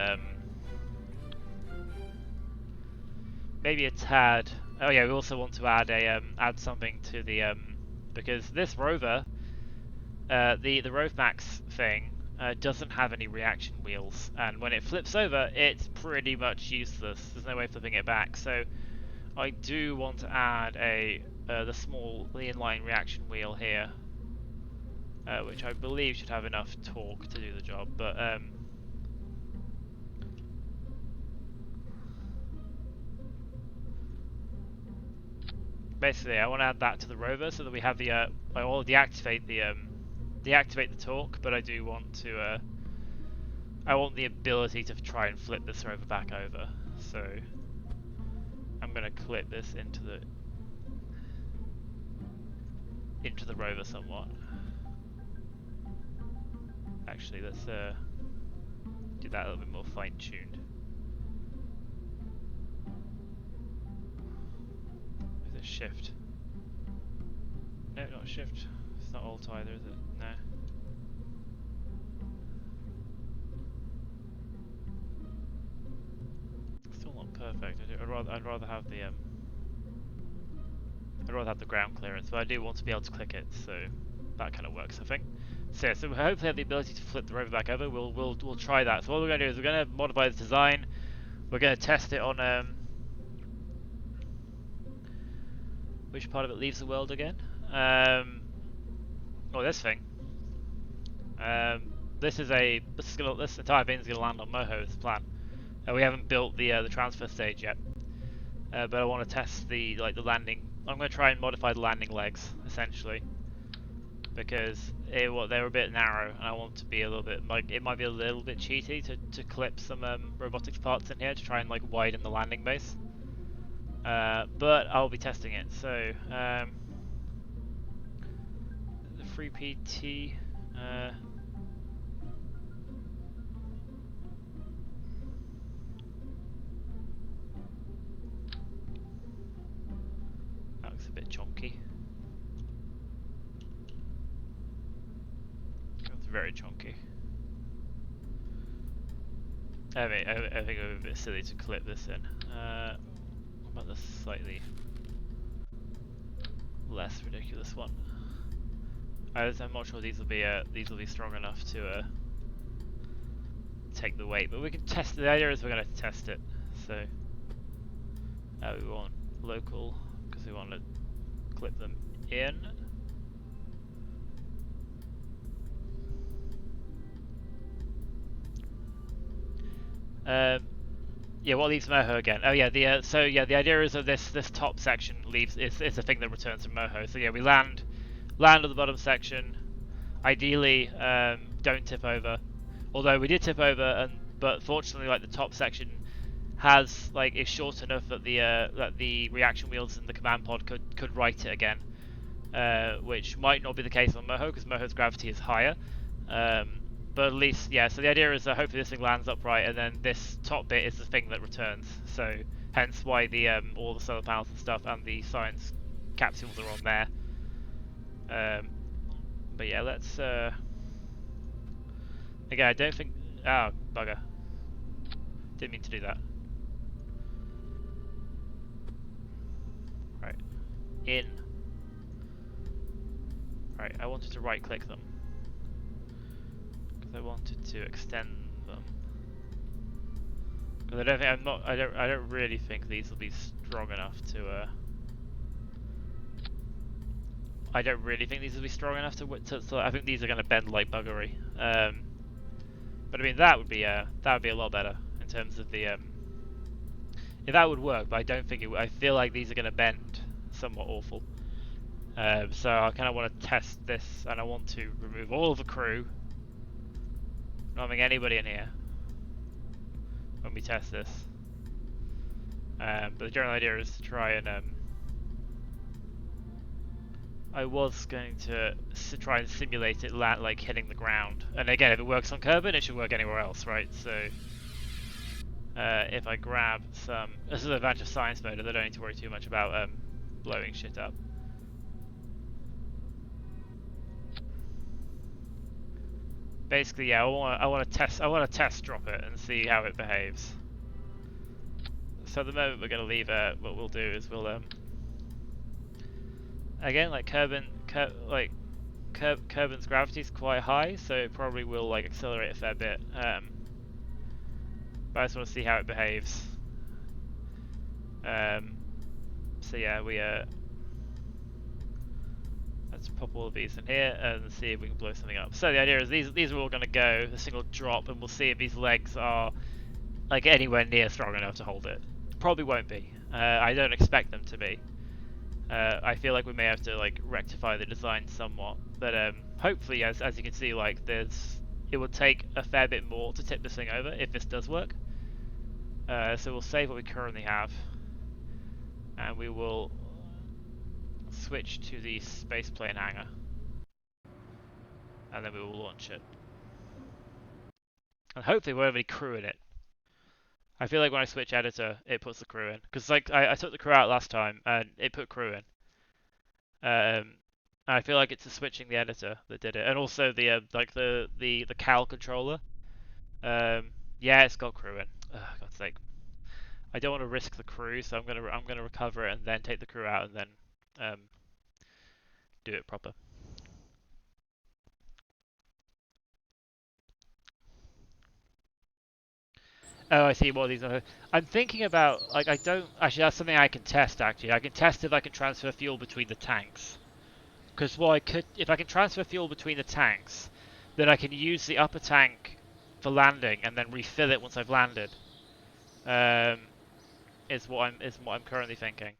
maybe a tad. Oh yeah, we also want to add add something to the because this rover, the Rovemax thing doesn't have any reaction wheels, and when it flips over, it's pretty much useless. There's no way of flipping it back. So I do want to add the small inline reaction wheel here, which I believe should have enough torque to do the job. But basically, I want to add that to the rover so that we have the I will deactivate the torque, but I do want to I want the ability to try and flip this rover back over. So I'm going to clip this into the rover somewhat. Actually, let's do that a little bit more fine-tuned. Is it shift? No, not shift. It's not alt either, is it? No. Still not perfect. I'd rather have the ground clearance, but I do want to be able to click it, so that kind of works, I think. So yeah, so we hopefully have the ability to flip the rover back over. We'll try that. So what we're going to do is we're going to modify the design. We're going to test it on which part of it leaves the world again? Oh, this thing. this entire thing is gonna land on Moho. Is the plan. We haven't built the transfer stage yet, but I want to test the landing. I'm gonna try and modify the landing legs essentially, because they were a bit narrow, and I want to be a little bit it might be a little bit cheaty to clip some robotics parts in here to try and like widen the landing base. But I'll be testing it. So the free PT. That looks a bit chunky. That's very chunky. I think it would be a bit silly to clip this in. What about the slightly less ridiculous one? I'm not sure these will be strong enough to take the weight, but we can test. The idea is we're going to test it. So we want local because we want to clip them in. Yeah, what leaves Moho again? Oh yeah, the idea is that this top section is a thing that returns from Moho. So yeah, we land at the bottom section. Ideally, don't tip over. Although we did tip over, but fortunately, like the top section is short enough that the reaction wheels in the command pod could right it again, which might not be the case on Moho because Moho's gravity is higher. But at least, yeah, so the idea is that hopefully this thing lands upright, and then this top bit is the thing that returns. So, hence why all the solar panels and stuff and the science capsules are on there. But yeah, let's, again, I don't think, oh, bugger. Didn't mean to do that. Right. In. Right, I wanted to right click them. I wanted to extend them. Because I don't really think these will be strong enough to I don't really think these will be strong enough to I think these are going to bend like buggery. But I mean that would be a lot better in terms of the if that would work, but I don't think it would. I feel like these are going to bend somewhat awful. So I kind of want to test this, and I want to remove all of the crew. Not having anybody in here when we test this. But the general idea is to try and I was going to try and simulate it like hitting the ground. And again, if it works on Kerbin, it should work anywhere else, right? So if I grab some, this is the advantage of science mode, I don't need to worry too much about blowing shit up. Basically, yeah, I want to test drop it and see how it behaves. So at the moment, we're going to leave. What we'll do is we'll again, like Kerbin's gravity is quite high, so it probably will like accelerate a fair bit. But I just want to see how it behaves. So yeah, let's pop all of these in here and see if we can blow something up. So the idea is these are all going to go a single drop, and we'll see if these legs are like anywhere near strong enough to hold it. Probably won't be. I don't expect them to be. I feel like we may have to like rectify the design somewhat, but hopefully, as you can see, like it will take a fair bit more to tip this thing over if this does work. So we'll save what we currently have, and we will switch to the spaceplane hangar, and then we will launch it. And hopefully we won't have any crew in it. I feel like when I switch editor, it puts the crew in. Because like I took the crew out last time, and it put crew in. I feel like it's the switching the editor that did it, and also the the Cal controller. Yeah, it's got crew in. God's sake. I don't want to risk the crew, so I'm gonna recover it and then take the crew out and then do it proper. Oh, I see what these are. I'm thinking about, like, actually, that's something I can test, actually. I can test if I can transfer fuel between the tanks. Because if I can transfer fuel between the tanks, then I can use the upper tank for landing and then refill it once I've landed. Is what I'm currently thinking.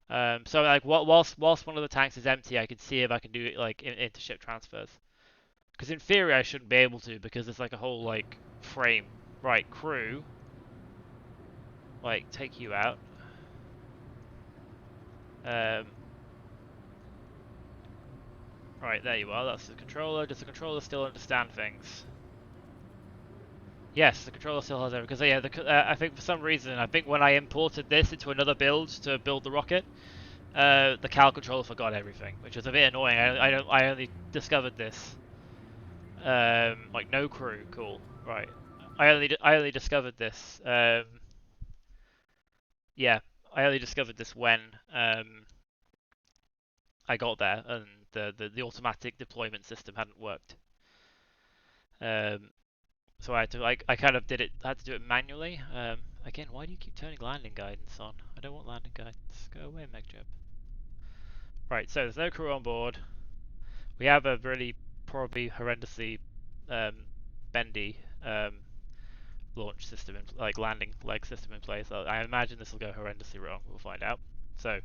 So like whilst one of the tanks is empty, I can see if I can do like intership transfers. Because in theory I shouldn't be able to, because there's like a whole like frame. Right, crew. Like take you out. Right, there you are. That's the controller. Does the controller still understand things? Yes, the controller still has everything. Because yeah, I think for some reason, I think when I imported this into another build to build the rocket, the Cal controller forgot everything, which was a bit annoying. I only discovered this. Like no crew, cool. Right, I only discovered this. Yeah, I only discovered this when I got there and the automatic deployment system hadn't worked. So I had to I kind of did it. I had to do it manually. Again, why do you keep turning landing guidance on? I don't want landing guidance. Go away, MechJeb. Right, so there's no crew on board. We have a really probably horrendously bendy launch system, like landing leg system in place. I imagine this will go horrendously wrong. We'll find out. So,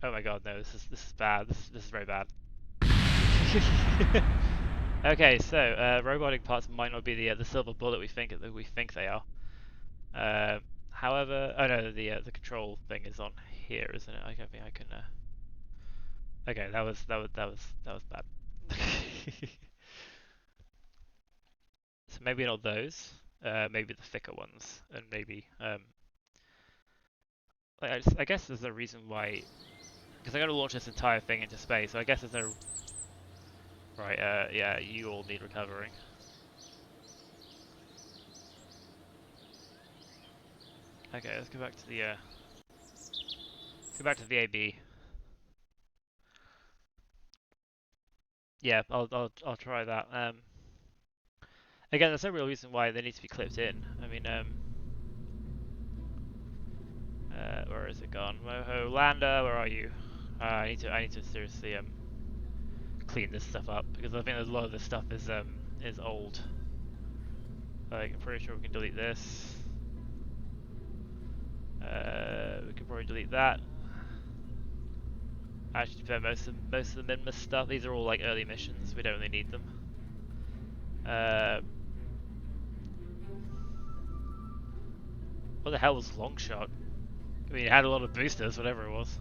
oh my god, no, this is bad. This is very bad. Okay, so robotic parts might not be the silver bullet we think they are. However, oh no, the control thing is on here, isn't it? I don't think I can. Okay, that was bad. So maybe not those. Maybe the thicker ones, and maybe like I guess there's no reason why, because I got to launch this entire thing into space. So I guess there's no. Right. Yeah, you all need recovering. Okay, let's go back to the VAB. Yeah, I'll try that. Again, there's no real reason why they need to be clipped in. I mean, where is it gone? Moho Lander, where are you? I need to seriously clean this stuff up, because I think a lot of this stuff is old. Like, I'm pretty sure we can delete this. We can probably delete that. Actually, to be fair, most of the M.O.E.S stuff, these are all like early missions. We don't really need them. What the hell was Longshot? I mean, it had a lot of boosters, whatever it was.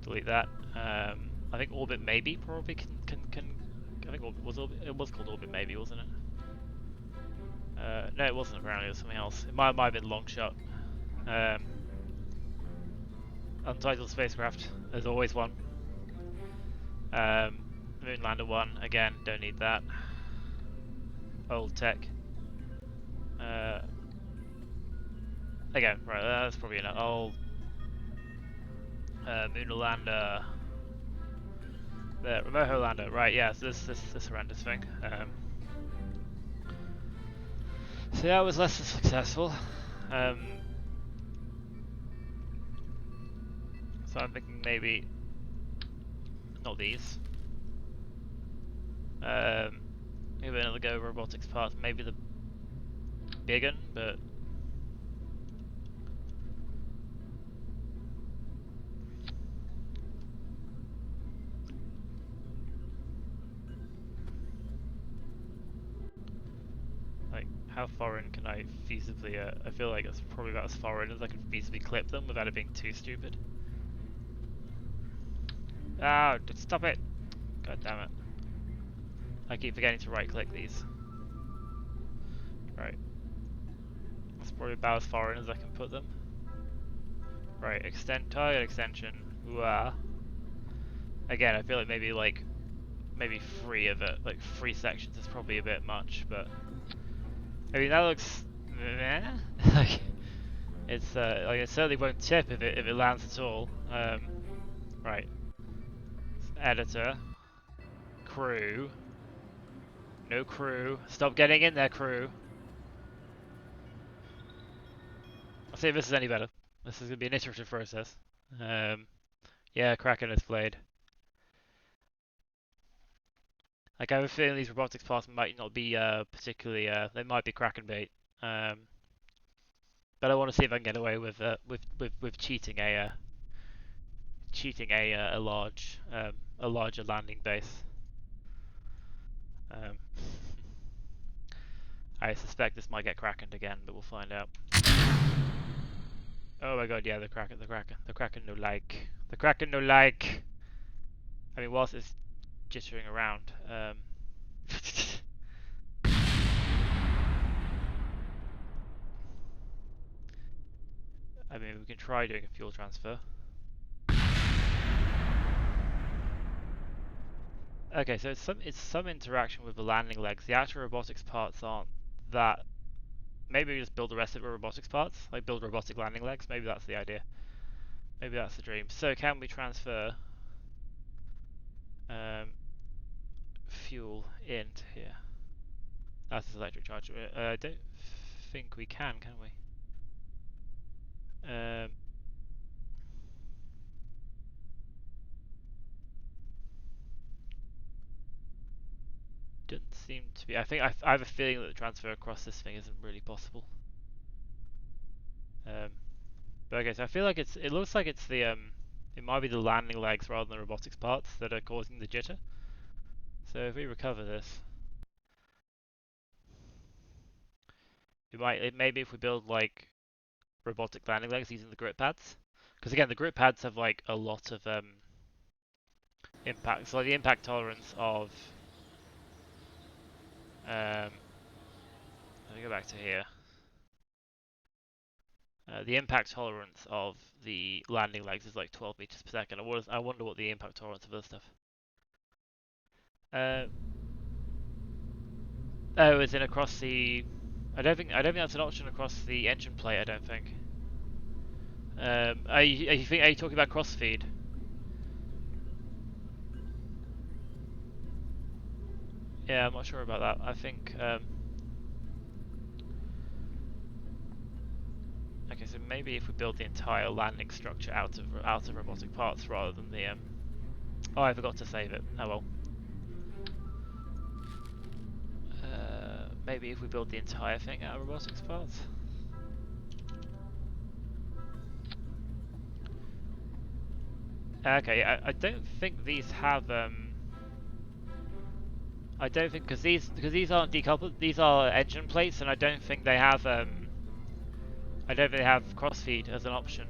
Delete that. I think Orbit maybe probably can. I think it was called Orbit maybe, wasn't it? No, it wasn't. Apparently, it was something else. It might have been Longshot. Untitled spacecraft. There's always one. Moonlander 1 again. Don't need that. Old tech. Again, right, that's probably enough. Old Moho Lander. There, Moho Lander. Right, yeah, so this horrendous thing. So that was less than successful. So I'm thinking maybe not these. Maybe another go robotics parts. Maybe the big one, but. How foreign can I feasibly, I feel like it's probably about as foreign as I can feasibly clip them without it being too stupid. Ah, stop it! God damn it. I keep forgetting to right click these. Right. That's probably about as foreign as I can put them. Right, target extension. Ooh-ah. Again, I feel like maybe 3 of it, like 3 sections is probably a bit much, but I mean that looks like it's like it certainly won't tip if it lands at all. Right. Editor. Crew. No crew. Stop getting in there, crew. I'll see if this is any better. This is gonna be an iterative process. Yeah, cracking its blade. Like I have a feeling these robotics parts might not be particularly. They might be Kraken bait. But I want to see if I can get away with cheating a larger landing base. Um, I suspect this might get Krakened again, but we'll find out. Oh my god, yeah, the Kraken no like. The Kraken no like. I mean, whilst it's jittering around, I mean, we can try doing a fuel transfer. Okay, so it's some interaction with the landing legs. The actual robotics parts aren't that. Maybe we just build the rest of the robotics parts, like build robotic landing legs. Maybe that's the idea. Maybe that's the dream. So can we transfer fuel into here? That's his electric charge. I don't think we can we? Doesn't seem to be. I think I have a feeling that the transfer across this thing isn't really possible. But okay, so I feel like it looks like it's the it might be the landing legs rather than the robotics parts that are causing the jitter. So if we recover this, maybe if we build like robotic landing legs using the grip pads, because again the grip pads have like a lot of impact. So like the impact tolerance of let me go back to here. The impact tolerance of the landing legs is like 12 meters per second. I wonder what the impact tolerance of other stuff. Oh, is it across the? I don't think that's an option across the engine plate. I don't think. Are you talking about crossfeed? Yeah, I'm not sure about that. I think. Okay, so maybe if we build the entire landing structure out of robotic parts rather than the Oh, I forgot to save it. Oh well. Maybe if we build the entire thing out of robotics parts. Okay, I don't think these have I don't think because these aren't decoupled. These are engine plates, and I don't think they have I don't think they have crossfeed as an option.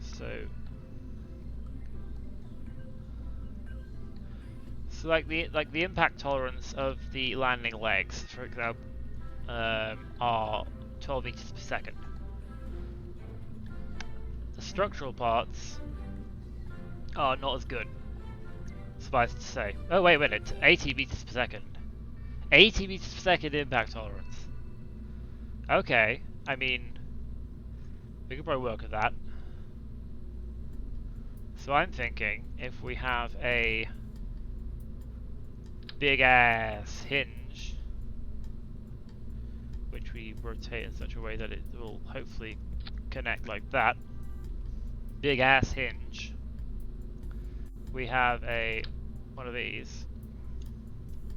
So like the impact tolerance of the landing legs, for example, are 12 meters per second. The structural parts are not as good. Suffice to say. Oh wait a minute, 80 meters per second. 80 meters per second impact tolerance. Okay, I mean, we could probably work with that. So I'm thinking if we have a big ass hinge, which we rotate in such a way that it will hopefully connect like that. Big ass hinge. We have one of these,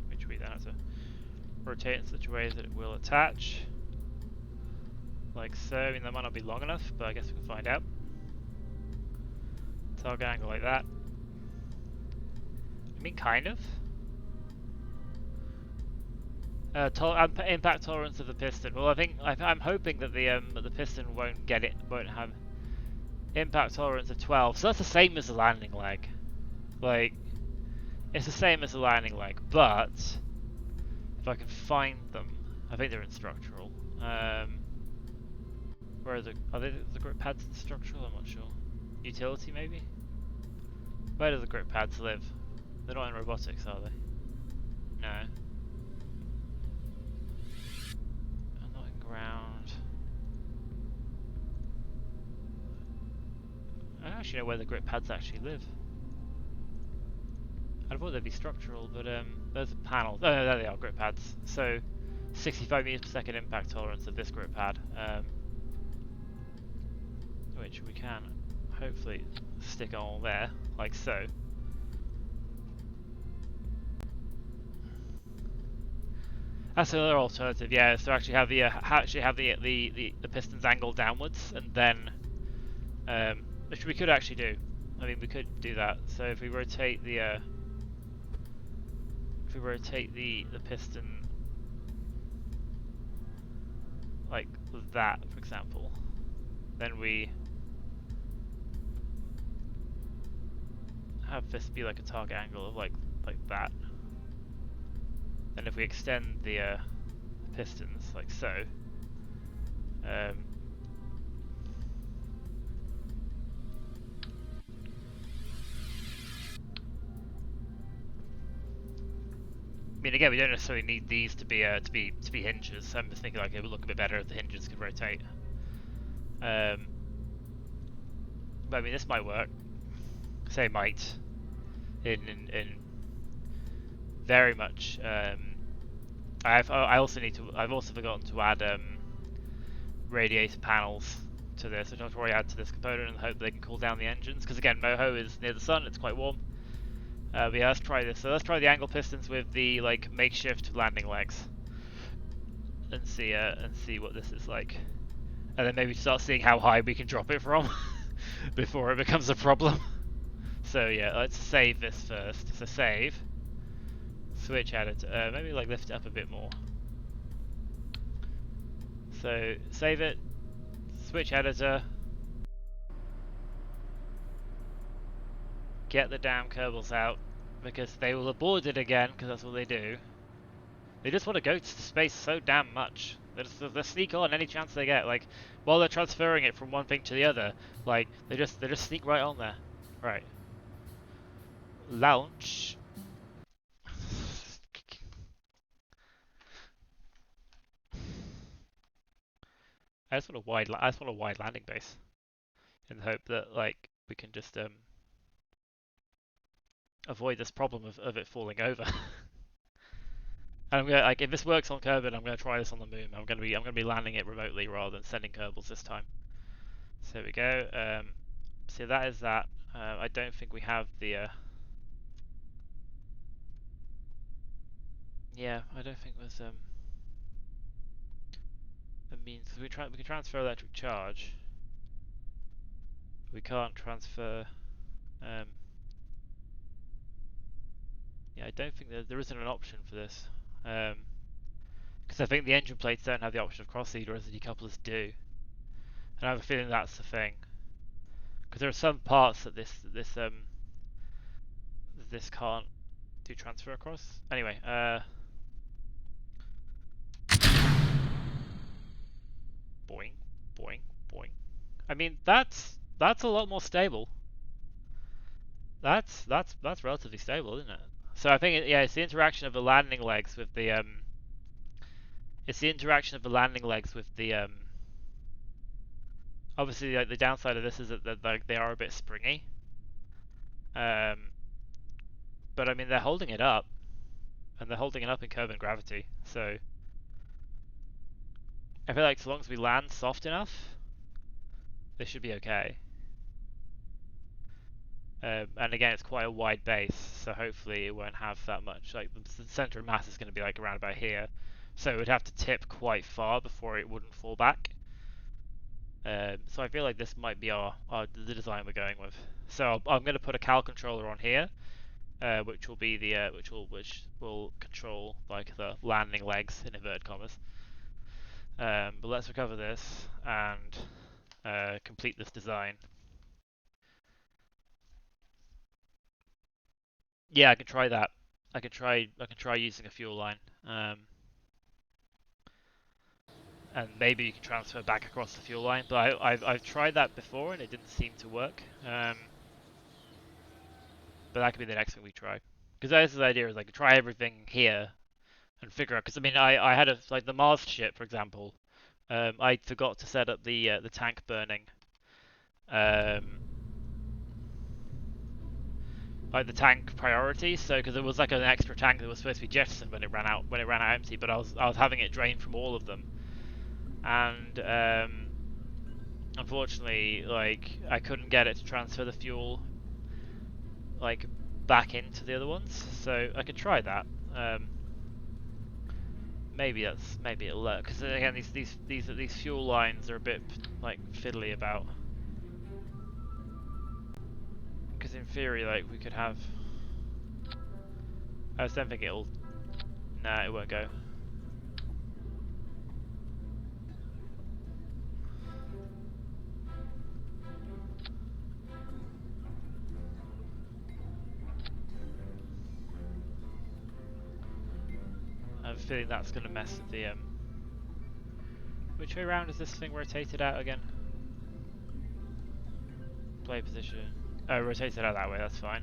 which we then have to rotate in such a way that it will attach, like so. I mean, that might not be long enough, but I guess we can find out. Target angle like that. I mean, kind of. Impact tolerance of the piston. Well, I'm hoping that the piston won't have impact tolerance of 12. So that's the same as the landing leg. Like, it's the same as the landing leg, but if I can find them, I think they're in structural. Where are the grip pads in structural? I'm not sure. Utility maybe? Where do the grip pads live? They're not in robotics, are they? No. Not in ground. I don't actually know where the grip pads actually live. I thought they'd be structural, but there's a panel. Oh no, there they are, grip pads. So 65 meters per second impact tolerance of this grip pad, which we can hopefully stick on there, like so. That's another alternative, yeah. So actually have the pistons angled downwards, and then which we could actually do. I mean, we could do that. So if we rotate the piston like that, for example, then we have this be like a target angle of like that. And if we extend the pistons like so, I mean, again, we don't necessarily need these to be hinges. I'm just thinking like it would look a bit better if the hinges could rotate. But I mean, this might work. Say might. In very much. I've also forgotten to add radiator panels to this, which I'll probably add to this component and hope they can cool down the engines. Because again, Moho is near the sun; it's quite warm. But yeah, let's try this. So let's try the angle pistons with the like makeshift landing legs, and see what this is like, and then maybe start seeing how high we can drop it from before it becomes a problem. So yeah, let's save this first. So save, switch editor, maybe like lift it up a bit more. So save it, switch editor, get the damn Kerbals out, because they will abort it again, because that's what they do. They just want to go to space so damn much. They sneak on any chance they get. Like while they're transferring it from one thing to the other, like they just sneak right on there. Right. Launch. I just want a wide landing base, in the hope that like we can just avoid this problem of it falling over. And I'm gonna like if this works on Kerbin, I'm gonna try this on the moon. I'm gonna be landing it remotely rather than sending Kerbals this time. So here we go. So that is that. I don't think we have the. Yeah, I don't think there's a means. We can transfer electric charge. We can't transfer. Yeah, I don't think there isn't an option for this. Because I think the engine plates don't have the option of cross-seed, whereas the decouplers do. And I have a feeling that's the thing. Because there are some parts that this can't do transfer across. Anyway, boing, boing, boing. I mean, that's a lot more stable. That's relatively stable, isn't it? So I think it's the interaction of the landing legs with the it's the interaction of the landing legs with the obviously like the downside of this is that like they are a bit springy. But I mean they're holding it up, and they're holding it up in Kerbin gravity. So I feel like so long as we land soft enough, this should be okay. And again, it's quite a wide base, so hopefully it won't have that much. Like the center of mass is going to be like around about here, so it would have to tip quite far before it wouldn't fall back. So I feel like this might be the design we're going with. So I'm going to put a cal controller on here, which will be the which will control like the landing legs in inverted commas. But let's recover this and complete this design. Yeah, I can try that. I can try using a fuel line. And maybe you can transfer back across the fuel line, but I've tried that before and it didn't seem to work. But that could be the next thing we try. Because that's the idea, is like try everything here and figure out. Because I mean, I had like the Mars ship, for example. I forgot to set up the tank burning. Like the tank priority, so because there was like an extra tank that was supposed to be jettisoned when it ran out empty, but I was having it drained from all of them, and unfortunately, like I couldn't get it to transfer the fuel like back into the other ones, so I could try that. maybe it'll work. Because again, these fuel lines are a bit like fiddly about. Because in theory, like we could have. I just don't think it'll. Nah, it won't go. I have a feeling that's going to mess with the Which way around is this thing rotated out again? Play position. Oh, rotated out that way, that's fine.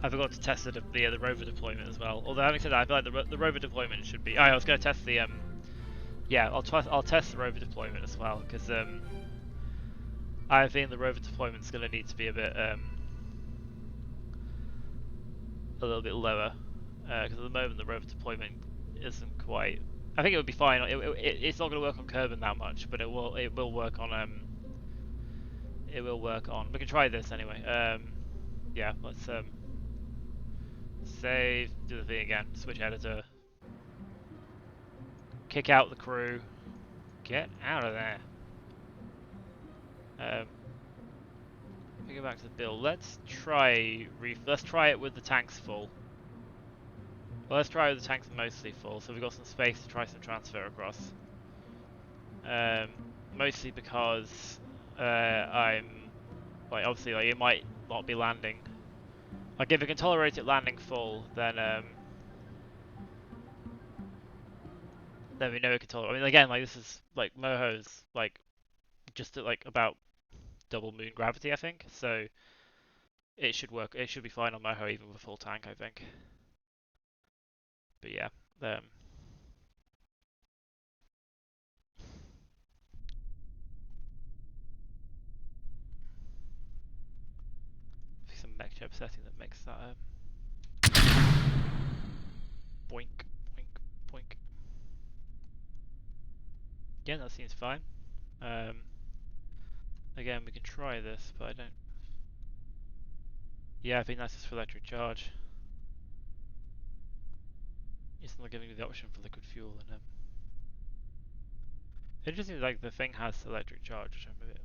I forgot to test the rover deployment as well. Although having said that, I feel like the rover deployment should be. I was going to test the yeah, I'll test the rover deployment as well because I think the rover deployment is going to need to be a little bit lower because at the moment the rover deployment isn't quite. I think it would be fine. It's not going to work on Kerbin that much, but it will work on it will work on. We can try this anyway. Yeah, let's save, do the thing again, switch editor, kick out the crew, get out of there. We go back to the build. Let's try it with the tanks full. Well, let's try it with the tanks mostly full, so we've got some space to try some transfer across. Mostly because I'm like obviously like it might not be landing. Like if it can tolerate it landing full, then we know it can tolerate. I mean, again, like this is like Moho's like just at like about double moon gravity, I think. So it should work. It should be fine on Moho even with a full tank, I think. But yeah, some MechJeb setting that makes that boink, boink, boink. Yeah, that seems fine. Again, we can try this, but I don't. Yeah, I think that's just for electric charge. It's not giving me the option for liquid fuel, and interesting. Like the thing has electric charge, which I'm a bit.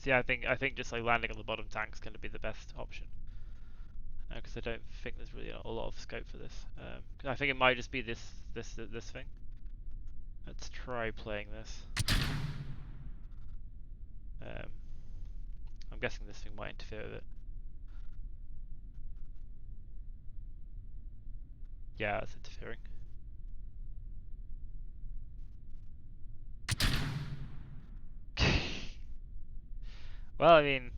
See, I think just like landing on the bottom tank is going to be the best option. Because I don't think there's really a lot of scope for this. I think it might just be this thing. Let's try playing this. I'm guessing this thing might interfere with it. Yeah, it's interfering. Well, I mean,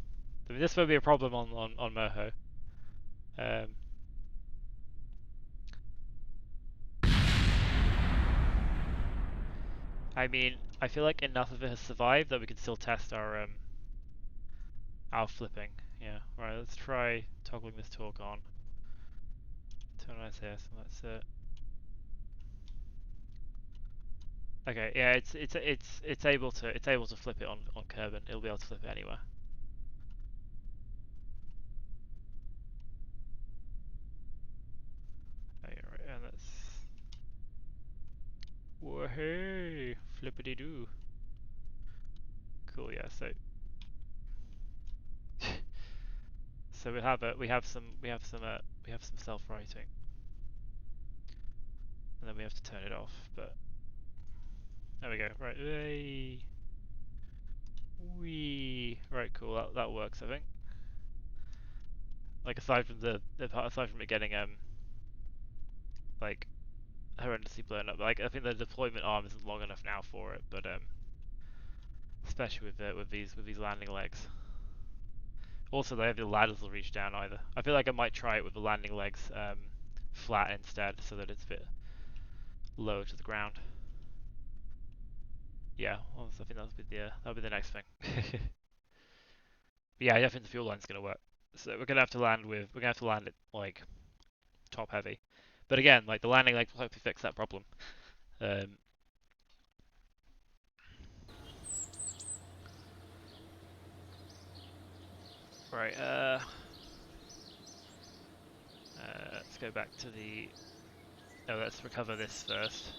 this will be a problem on Moho. I mean, I feel like enough of it has survived that we can still test our flipping. Yeah. Right. Let's try toggling this torque on. Turn on SAS, and that's it. Okay. Yeah. It's able to flip it on Kerbin. It'll be able to flip it anywhere. Okay, right, and that's. Whoa, hey, flippity doo. Cool. Yeah. So. So we have some self-writing, and then we have to turn it off. But there we go. Right. Wee. Right. Cool. That works. I think. Like aside from aside from it getting like horrendously blown up, like I think the deployment arm isn't long enough now for it. But especially with these landing legs. Also, they have the ladders will reach down either. I feel like I might try it with the landing legs flat instead, so that it's a bit lower to the ground. Yeah, well, I think that'll be the next thing. But yeah, I don't think the fuel line's gonna work. So we're gonna have to land it like top heavy. But again, like the landing legs will hopefully fix that problem. Um, Right, let's go back to the... Oh, let's recover this first.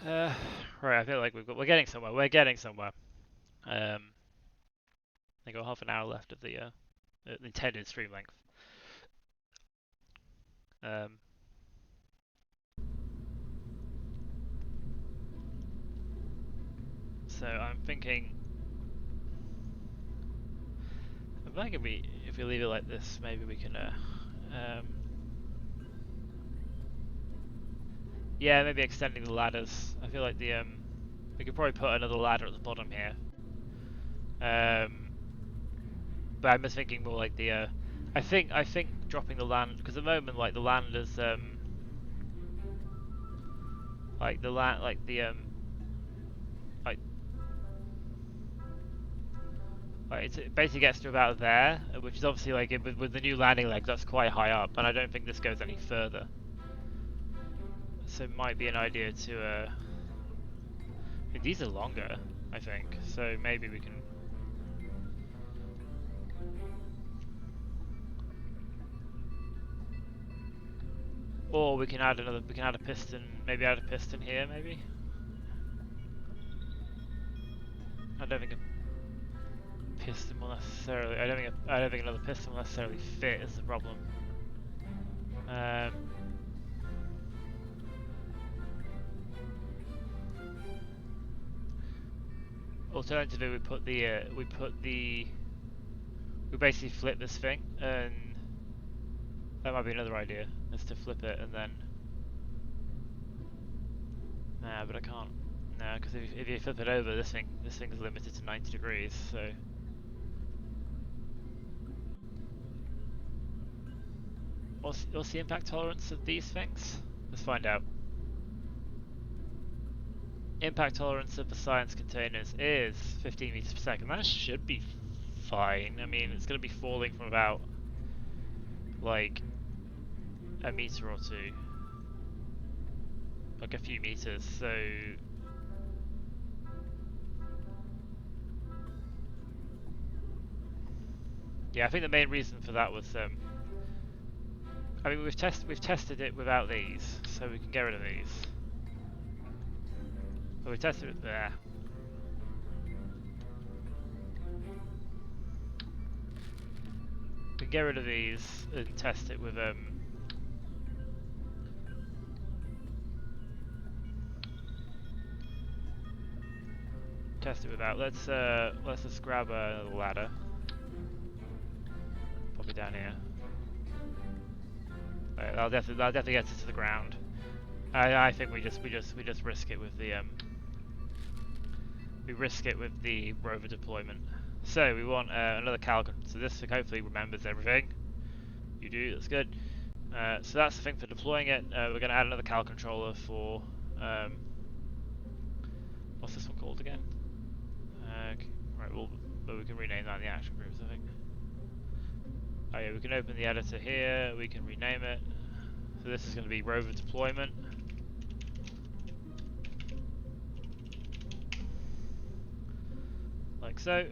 Right, I feel like we're getting somewhere. We're getting somewhere. I got half an hour left of the intended stream length. So I'm thinking if we leave it like this, maybe we can yeah, maybe extending the ladders. I feel like we could probably put another ladder at the bottom here. But I'm just thinking more like I think dropping the land, because at the moment like the landers like it basically gets to about there, which is obviously like with the new landing legs, that's quite high up, and I don't think this goes any further. So it might be an idea to I mean, these are longer, I think, so maybe we can. Or we can add a piston, maybe add a piston here, maybe? I don't think a piston will necessarily, I don't think another piston will necessarily fit is the problem. Alternatively, we basically flip this thing, and that might be another idea, is to flip it and then. Nah, but I can't. No, because if you flip it over, this thing's limited to 90 degrees, so. What's the impact tolerance of these things? Let's find out. Impact tolerance of the science containers is 15 meters per second. That should be fine. I mean, it's going to be falling from about like a meter or two, like a few meters. So yeah, I think the main reason for that was I mean we've tested it without these, so we can get rid of these. But we tested it there. We can get rid of these and test it with test it without. Let's just grab another ladder. Pop it down here. Right, that'll definitely get us to the ground. I think we just risk it with the rover deployment. So we want another cal. So this hopefully remembers everything. You do, that's good. So that's the thing for deploying it. We're going to add another cal controller for what's this one called again? Right, but we can rename that in the action groups, I think. Oh yeah, we can open the editor here. We can rename it. So this is going to be rover deployment. Like so.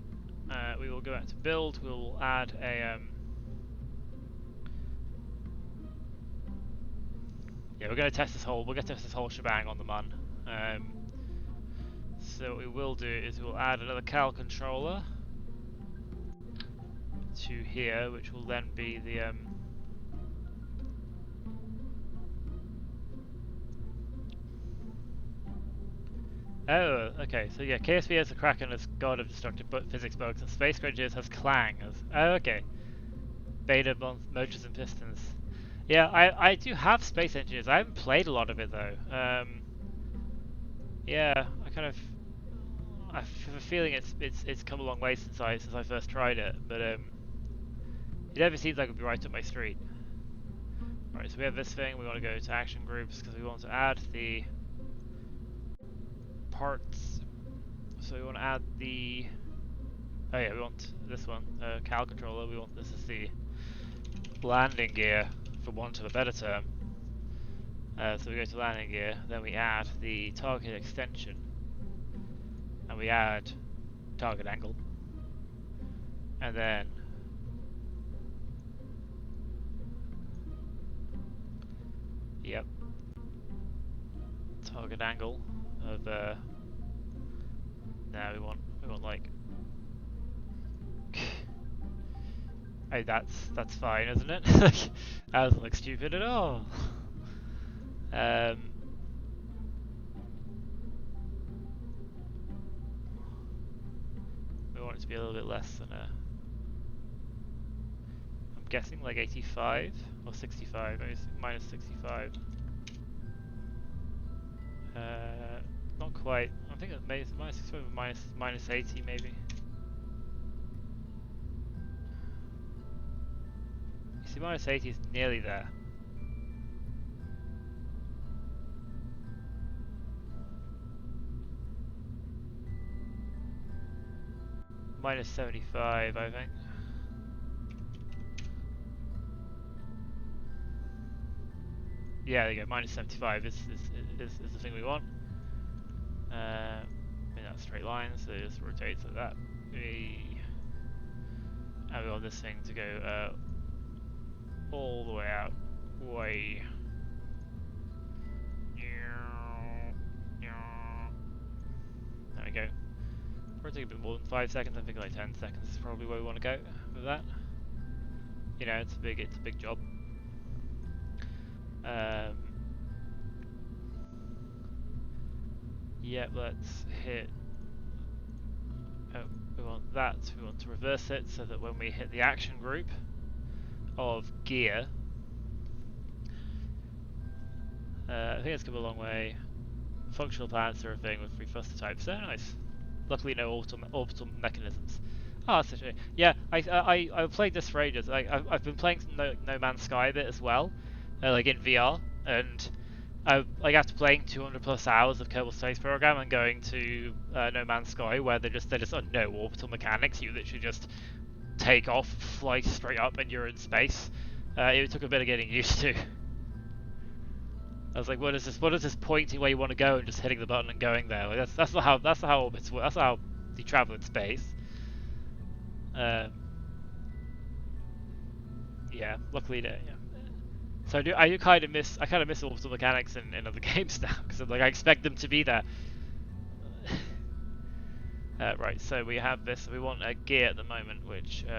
We will go back to build. We'll add a yeah, we're going to test this whole. We're going to test this whole shebang on the MUN. So what we will do is we'll add another cal controller to here, which will then be the oh, okay. So yeah, KSP has the Kraken as god of destructive physics bugs, and Space Grandiers has Clang as. Oh, okay. Beta motors and pistons. Yeah, I do have Space Engineers. I haven't played a lot of it though. Yeah, I have a feeling it's come a long way since I first tried it, but it never seems like it would be right up my street. Right, so we have this thing. We want to go to action groups because we want to add the parts. So we want to add the. Oh yeah, we want this one, cal controller. We want this as the landing gear, for want of a better term. So we go to landing gear, then we add the target extension. and we add target angle, and then yep, target angle of now we want like hey, that's fine, isn't it? That doesn't look stupid at all. We want it to be a little bit less than I'm guessing like 85 or 65, maybe minus 65. Not quite. I think it's minus 65 or minus 80 maybe. You see, minus 80 is nearly there. Minus 75, I think. Yeah, there you go. Minus 75 is the thing we want. In that straight line, so it just rotates like that. And we want this thing to go all the way out. Way. There we go. Probably take a bit more than 5 seconds. I think like 10 seconds is probably where we want to go with that. You know, it's a big job. Yeah, let's hit. Oh, we want that. We want to reverse it so that when we hit the action group of gear, I think it's come a long way. Functional plans are a thing with 3 thruster types. So nice. Luckily, no orbital mechanisms. Oh, that's a shame. Yeah, I played this for ages. I've been playing some No Man's Sky a bit as well, like in VR, and like after playing 200 plus hours of Kerbal Space Program and going to No Man's Sky, where they're just are no orbital mechanics. You literally just take off, fly straight up, and you're in space. It took a bit of getting used to. I was like, what is this? What is this pointing where you want to go and just hitting the button and going there? Like that's not how orbits work. That's not how you travel in space. Yeah, luckily, yeah. So I kind of miss orbital mechanics in other games now because like I expect them to be there. Right, so we have this. We want a gear at the moment, which we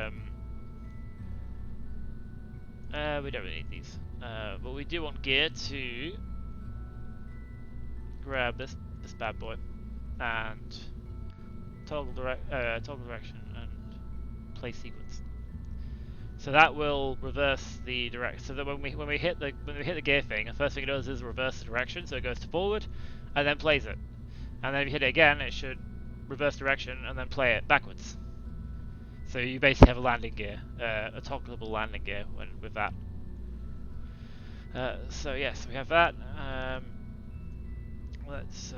don't really need these, but we do want gear to grab this bad boy and toggle direction and play sequence. So that will reverse the direction. So that when we hit the gear thing, the first thing it does is reverse the direction, so it goes to forward, and then plays it. And then if you hit it again, it should reverse direction and then play it backwards. So you basically have a landing gear, a toggleable landing gear with that. So yes, we have that. Let's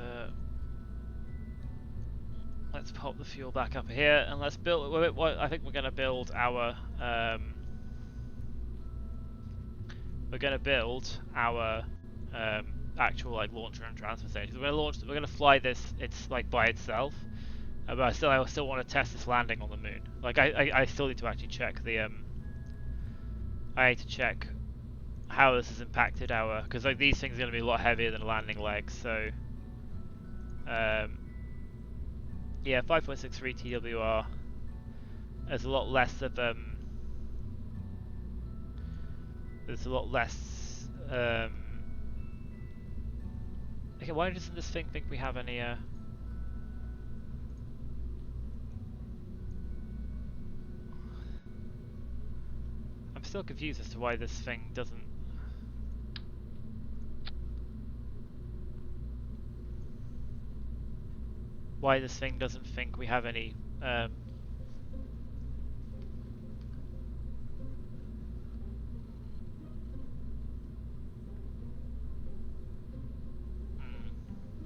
pop the fuel back up here and let's build. I think we're going to build our. We're going to build our actual like launcher and transfer station. We're going to fly this. It's like by itself, but I still want to test this landing on the moon. Like I still need to actually check the. I need to check how this has impacted our, because like these things are going to be a lot heavier than a landing leg. So. Yeah, 5.63 TWR. There's a lot less of There's a lot less. Okay, why doesn't this thing think we have any? I'm still confused as to why this thing doesn't. Why this thing doesn't think we have any.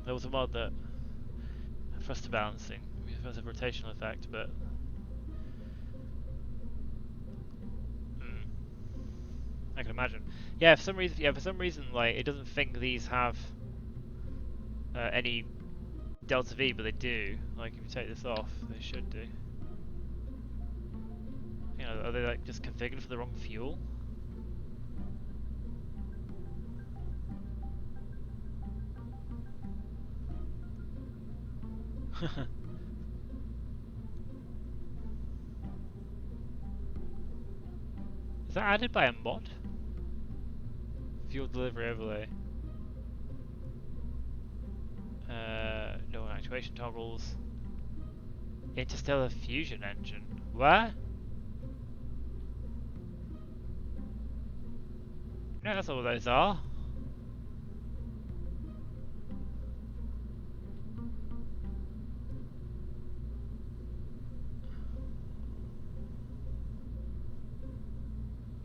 There was a mod that thruster balancing. It has a rotational effect, but I can imagine. Yeah, for some reason, like it doesn't think these have any delta V, but they do. Like if you take this off, they should do. You know, are they like just configured for the wrong fuel? Is that added by a mod? Fuel delivery overlay. No actuation toggles. Interstellar fusion engine. What? No, that's not what those are.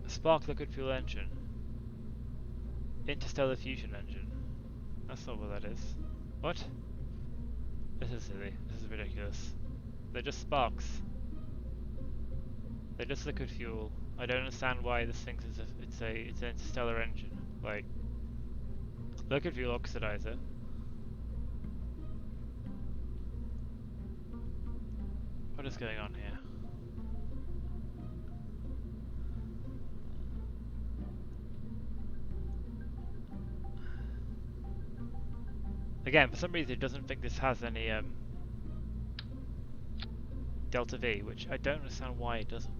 Spark liquid fuel engine. Interstellar fusion engine. That's not what that is. What? This is silly. This is ridiculous. They're just sparks. They're just liquid fuel. I don't understand why this thinks it's an interstellar engine. Like liquid fuel oxidizer. What is going on here? Again, for some reason it doesn't think this has any delta V, which I don't understand why it doesn't.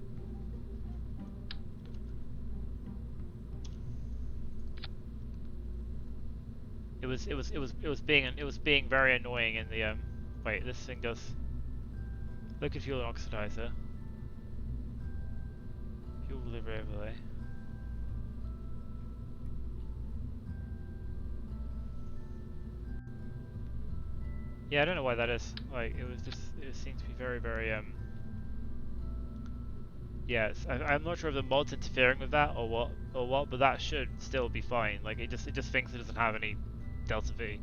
It was being very annoying in the wait, this thing does liquid fuel and oxidizer. Fuel delivery overlay. Yeah, I don't know why that is. Like, it seems to be very, yeah, I'm not sure if the mod's interfering with that or what, but that should still be fine. Like, it just thinks it doesn't have any delta V,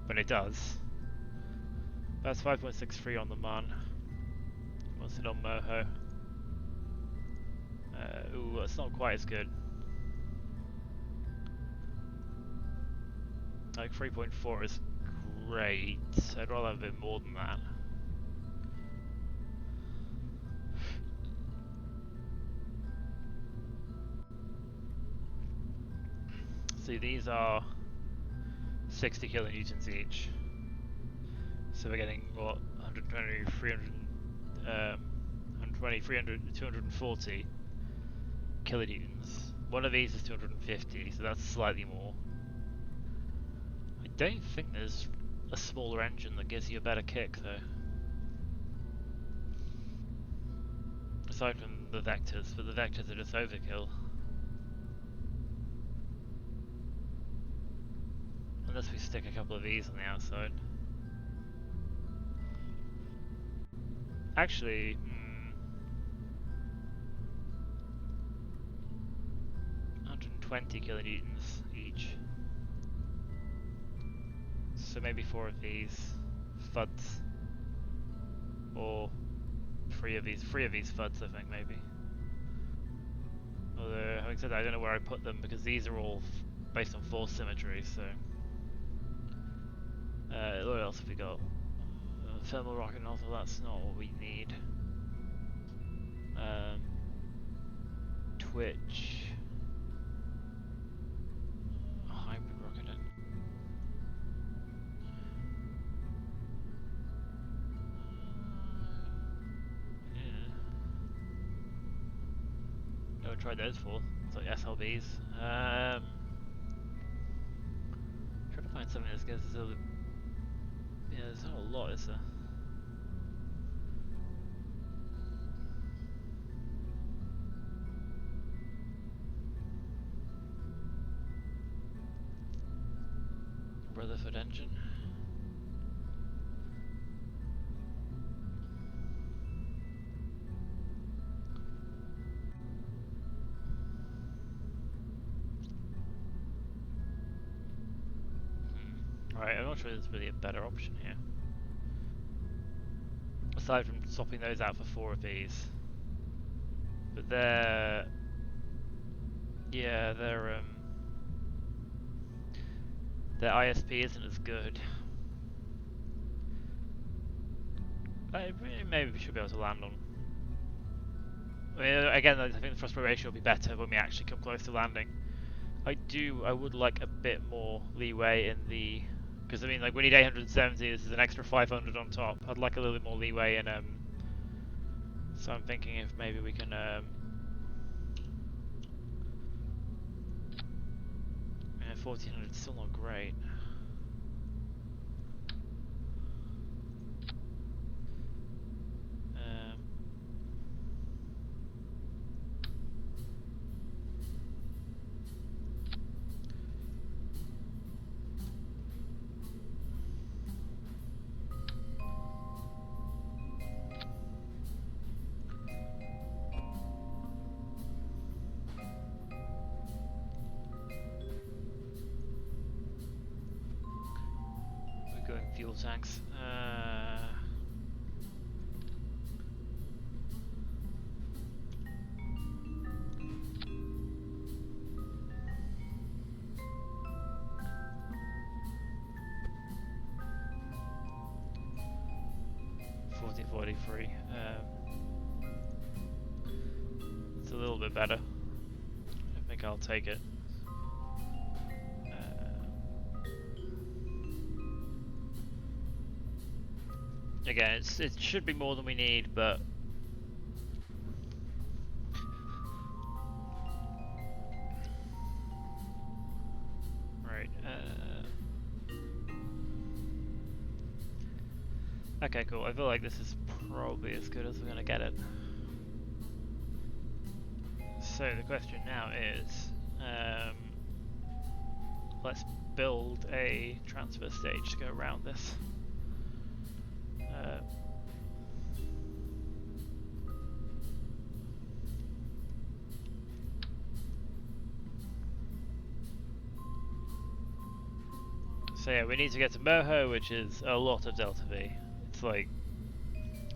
but it does. That's 5.63 on the Mun. What's it on Moho? Ooh, it's not quite as good. Like 3.4 is great. I'd rather have a bit more than that. See, these are 60 kilonewtons each. So we're getting what 120, 300, 120, 300, 240 kilonewtons. One of these is 250, so that's slightly more. I don't think there's a smaller engine that gives you a better kick though. Aside from the vectors, but the vectors are just overkill. Unless we stick a couple of these on the outside. Actually, 120 kilonewtons each. So maybe 4 of these FUDs, or 3 of these FUDs, I think maybe. Although, having said that, I don't know where I put them because these are all based on force symmetry. So, what else have we got? Thermal rocket nozzle. That's not what we need. Twitch. Hybrid rocket. Never tried those before. It's like SLBs. Trying to find something that gives us a little. Yeah, there's not a lot, is there? Rutherford engine. Right, I'm not sure there's really a better option here. Aside from swapping those out for 4 of these. But they're... yeah, their ISP isn't as good. Maybe we should be able to land on. I mean, again, I think the thrust ratio will be better when we actually come close to landing. I would like a bit more leeway in the, because I mean, like we need 870. This is an extra 500 on top. I'd like a little bit more leeway in. So I'm thinking if maybe we can. 1400 is still not great. 1443. It's a little bit better. I think I'll take it. Again, it should be more than we need, but right. Okay, cool. I feel like this is probably as good as we're gonna get it. So the question now is, let's build a transfer stage to go around this. So yeah, we need to get to Moho, which is a lot of Delta V. It's like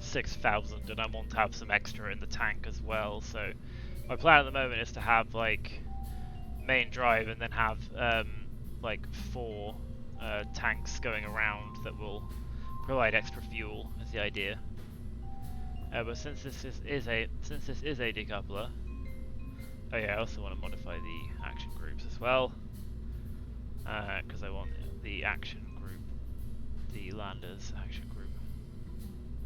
6,000, and I want to have some extra in the tank as well. So my plan at the moment is to have like main drive and then have like 4 tanks going around that will provide extra fuel. Is the idea. But since this is a decoupler, oh yeah, I also want to modify the action groups as well, because I want the action group, the landers action group.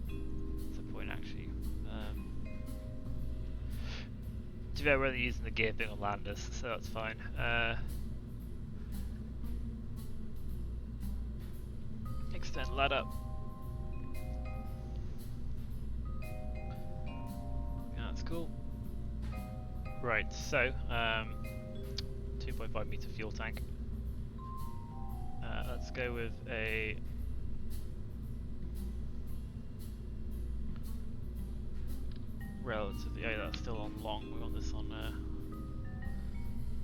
That's the point actually. To be fair, we're only using the gear thing on landers, so that's fine. Extend ladder. That's cool. Right, so 2.5 meter fuel tank. Let's go with a relatively. Oh, that's still on long. We want this on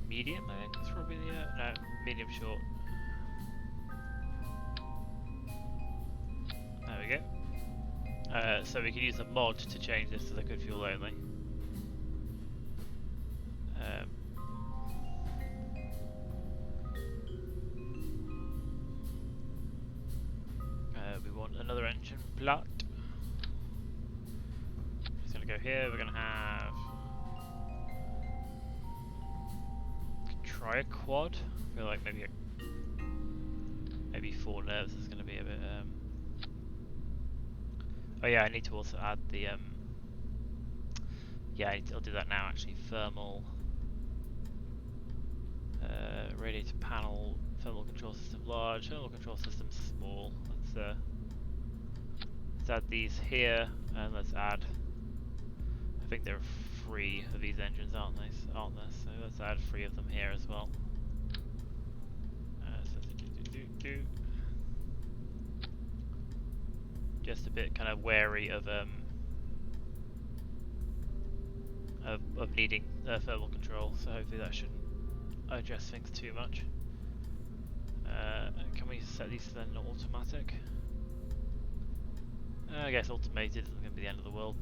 medium. I think it's probably the no, medium short. There we go. So we can use a mod to change this to liquid fuel only. We want another engine plot. Just gonna go here. We're gonna have try a quad. I feel like maybe 4 nerves is gonna be a bit. Oh yeah, I need to also add the yeah, I'll do that now actually. Thermal radiator panel, thermal control system large, thermal control system small. Let's add these here, and let's add, I think there are 3 of these engines, aren't there? So let's add 3 of them here as well. Just a bit kind of wary of needing thermal control, so hopefully that shouldn't adjust things too much. Can we set these then automatic? I guess automated isn't going to be the end of the world.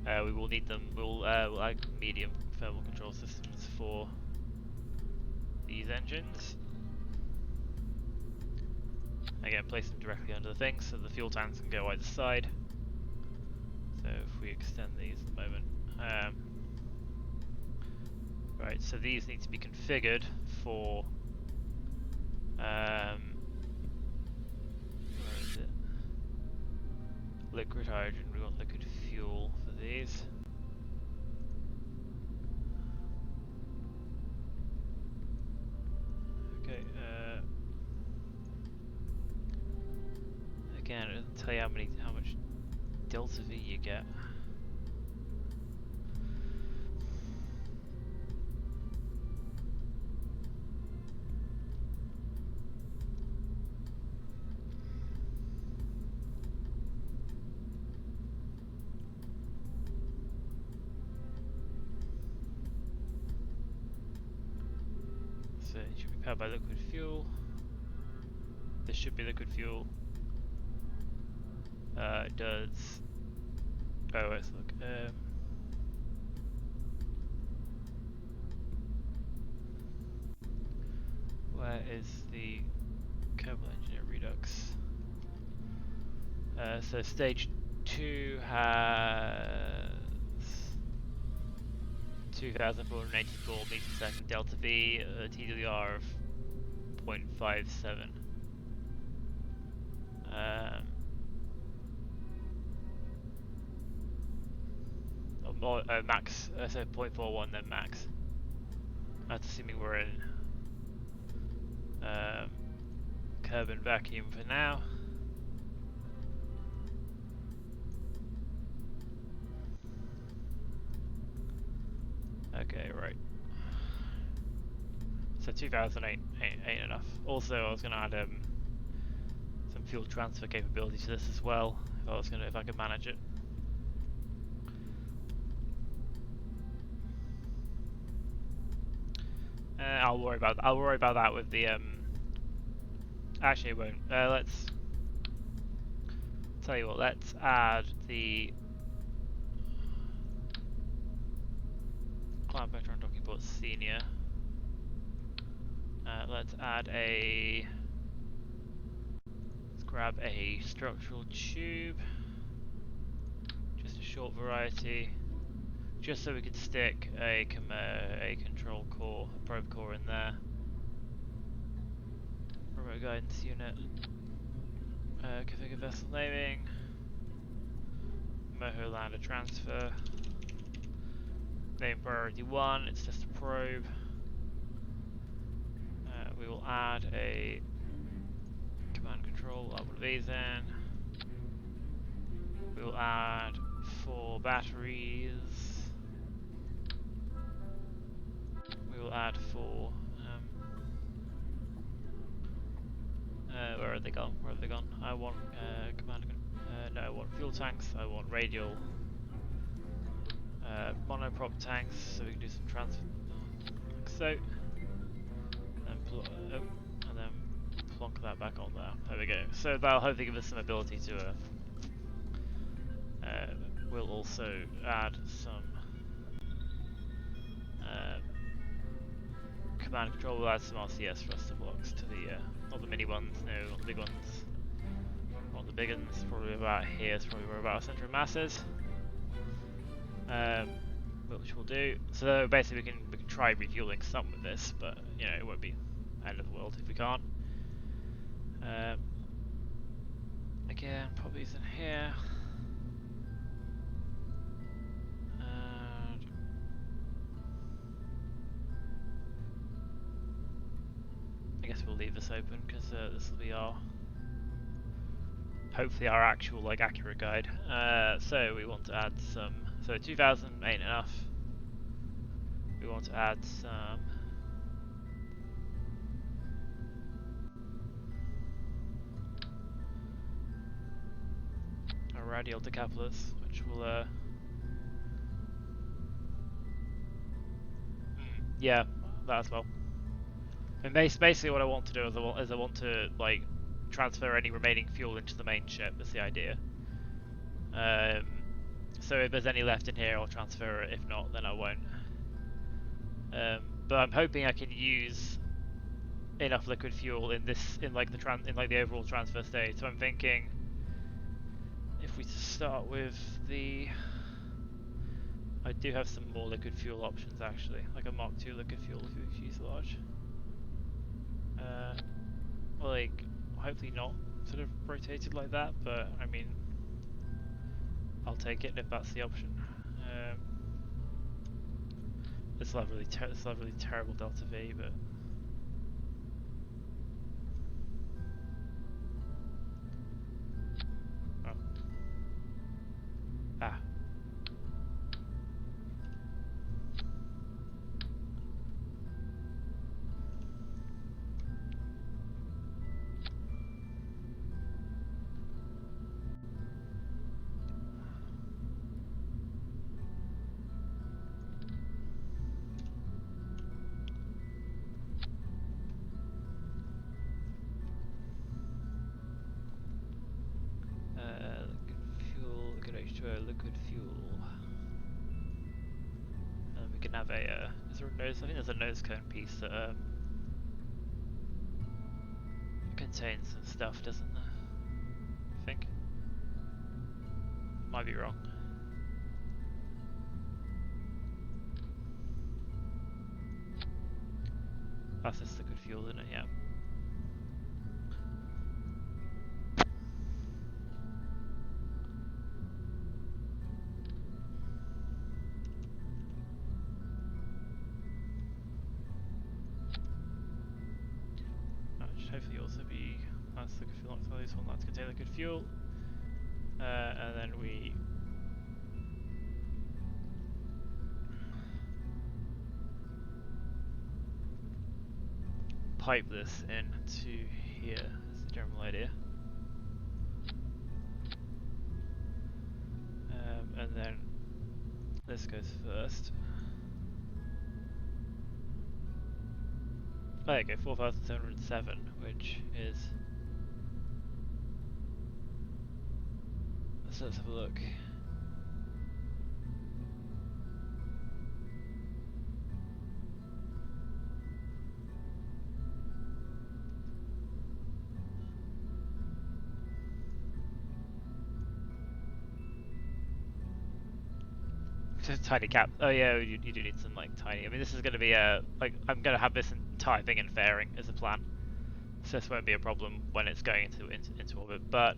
We will need them. We'll add medium thermal control systems for these engines. Again, place them directly under the thing so the fuel tanks can go either side. So if we extend these at the moment. Right, so these need to be configured for where is it? Liquid hydrogen. We want liquid fuel for these. Okay. Again, it doesn't tell you how much delta V you get. So it should be powered by liquid fuel. This should be liquid fuel. It does. Oh, let's look. Where is the Kerbal Engineer Redux? So stage 2 has 2,484 meters per second delta V, TWR of 0.57. Max, so 0.41 then max. That's assuming we're in Kerbin vacuum for now. Okay, right. So 2008 ain't enough. Also, I was going to add some fuel transfer capability to this as well, if I could manage it. I'll worry about that with the actually it won't. Let's tell you what, let's add the Cloud Vector Undocking Port Senior. Let's grab a structural tube, just a short variety, just so we could stick a control core, a probe core in there. Remote guidance unit. Configure vessel naming. Moho Lander transfer. Name priority 1, it's just a probe. We will add a command control, one of these in. We will add 4 batteries. We will add 4. Where are they gone? Where have they gone? I want no, I want fuel tanks. I want radial monoprop tanks, so we can do some transfer. So, and then plonk that back on there. There we go. So that'll hopefully give us some ability to. We'll also add some command control. We'll add some RCS thruster blocks to the not the mini ones, no, not the big ones. Not the big ones. Probably about here. It's probably where about our center of mass is. Which we'll do. So basically, we can try refueling some with this, but you know it won't be end of the world if we can't. Again, probably is in here. I guess we'll leave this open because this will be hopefully our actual accurate guide. So we want to add some. So 2,000 ain't enough. We want to add some radial decouplers, which will yeah, that as well. And basically what I want to do is I want to transfer any remaining fuel into the main ship. That's the idea. So if there's any left in here, I'll transfer it. If not, then I won't. But I'm hoping I can use enough liquid fuel in this, in like the overall transfer state. So I'm thinking if we start with the, I do have some more liquid fuel options actually, like a Mark II liquid fuel fuselage. Like hopefully not sort of rotated like that, but I mean, I'll take it if that's the option. This will have really terrible delta V, but oh. Ah. Liquid fuel. And we can have a, is there a nose? I think there's a nose cone piece that contains some stuff, doesn't there? I think. Might be wrong. That's just liquid fuel, isn't it? Yeah. Hopefully also be, that's liquid fuel, not this one, that's contain liquid fuel. And then we pipe this into here, that's the general idea. And then this goes first. Oh, there you go, 4,707, which is, let's have a look. Just a tiny cap. Oh yeah, you do need some like tiny. I mean, this is going to be a like I'm going to have this entire thing in fairing as a plan, so this won't be a problem when it's going into orbit. But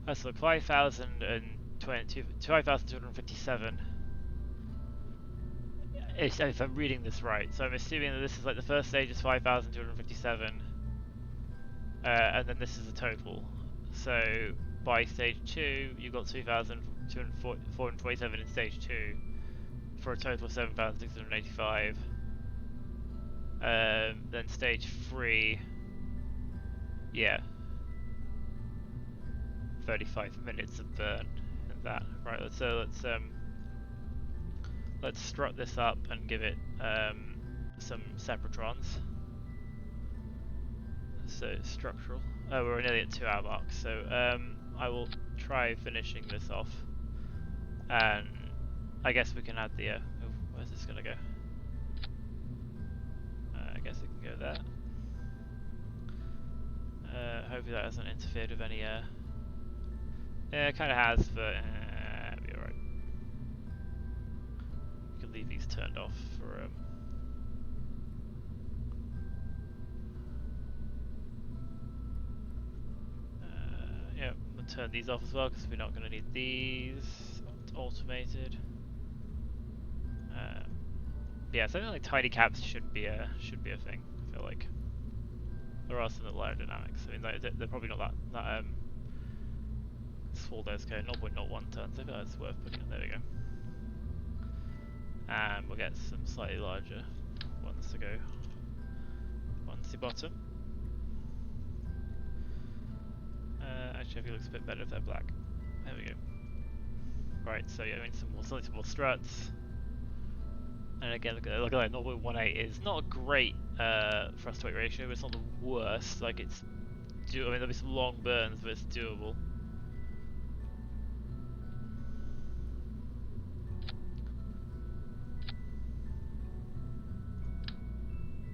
let's look. 5,257. If I'm reading this right, so I'm assuming that this is like the first stage is 5,257, and then this is the total. So by stage 2, you've got 2,427 in stage 2, for a total of 7,685. Then stage 3, yeah, 35 minutes of burn and that. Right, let's strut this up and give it some separatrons. So structural. Oh, we're nearly at 2-hour mark, so I will try finishing this off, and I guess we can add the. Where's this gonna go? I guess it can go there. Hopefully that hasn't interfered with any. Yeah, it kind of has, but it'll be alright. You can leave these turned off for. Yeah, we'll turn these off as well because we're not going to need these automated. Yeah, something like tiny caps should be a thing. I feel like there are some little aerodynamics. I mean, they're probably not that small nose cone, 0.01 tons. I feel like it's worth putting in. There we go. And we'll get some slightly larger ones to go onto the bottom. Actually, I feel it looks a bit better if they're black. There we go. Right, so yeah, I mean some more struts. And again, look at that, 0.18 is not a great thrust to weight ratio, but it's not the worst. Like it's I mean, there'll be some long burns, but it's doable.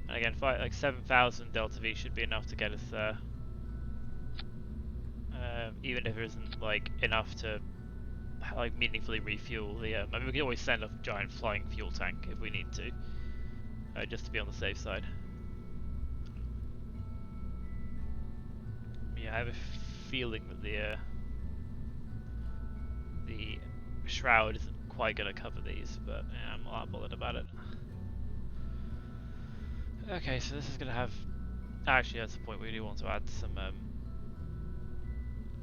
And again, like 7,000 delta V should be enough to get us there. Even if it isn't like enough to like meaningfully refuel the. I mean, we can always send a giant flying fuel tank if we need to, just to be on the safe side. Yeah, I have a feeling that the shroud isn't quite going to cover these, but yeah, I'm not that bothered about it. Okay, so this is going to have. Actually, that's the point. We do want to add some.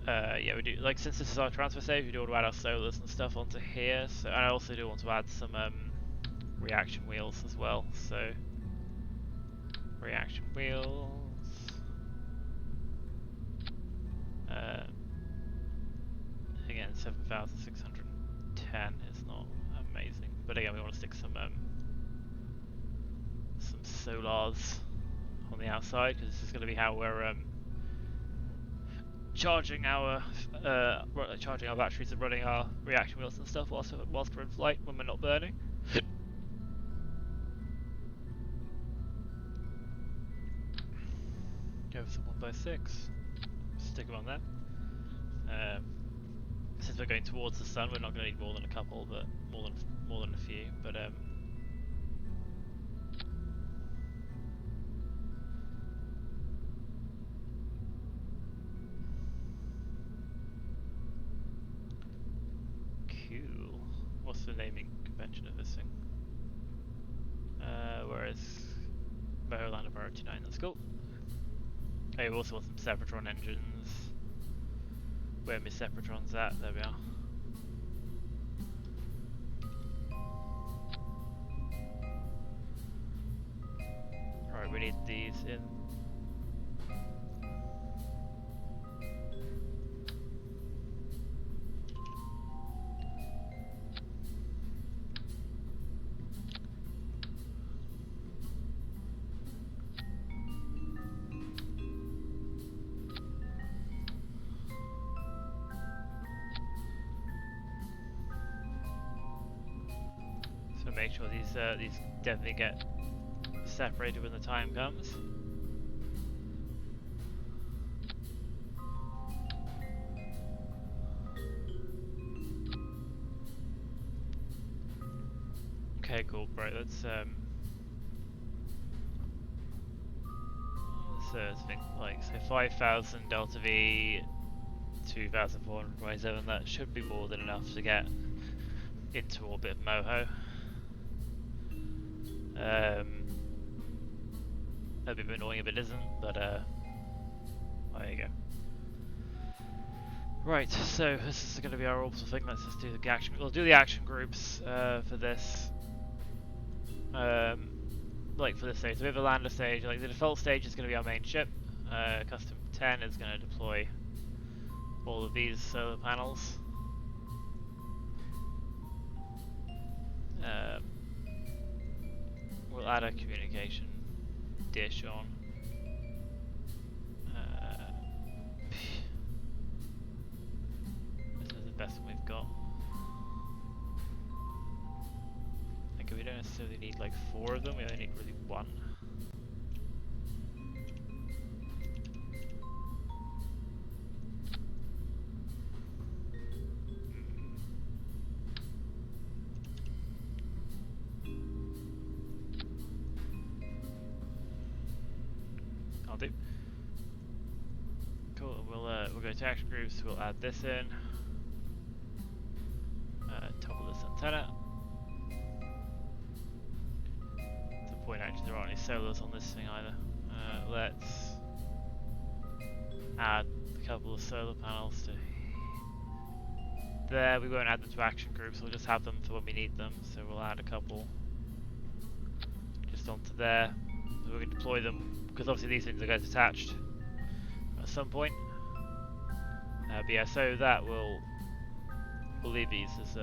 Yeah, we do. Like, since this is our transfer stage, we do want to add our solars and stuff onto here. So, and I also do want to add some reaction wheels as well. So, reaction wheels. Again, 7,610 is not amazing, but again, we want to stick some solars on the outside because this is going to be how we're charging our batteries and running our reaction wheels and stuff whilst we're in flight when we're not burning. Go for some 1x6. Stick them on there. Since we're going towards the sun, we're not going to need more than a couple, but more than a few. But cool. What's the naming convention of this thing? Where is Moho Lander Test Mission? That's cool. I also want some Sepratron engines. Where are my Sepratrons at? There we are. Alright, we need these in. Make sure these definitely get separated when the time comes. Okay, cool. Right, let's think like so 5,000 delta V, 2,427. That should be more than enough to get into orbit of Moho. That'd be a bit annoying if it isn't, but there you go. Right, so this is going to be our orbital thing. Let's just do the action. We'll do the action groups for this. Like for this stage, so we have a lander stage. Like the default stage is going to be our main ship. Custom 10 is going to deploy all of these solar panels. We'll add a communication dish on. This is the best one we've got. Okay, we don't necessarily need like 4 of them, we only need really 1. I'll do. Cool. We'll go to action groups. We'll add this in. Toggle this antenna. To the point actually there aren't any solars on this thing either. Let's add a couple of solar panels to there. We won't add them to action groups. We'll just have them for when we need them. So we'll add a couple just onto there. So we can deploy them. Because obviously these things are going to get attached at some point. But yeah, so that we'll leave these as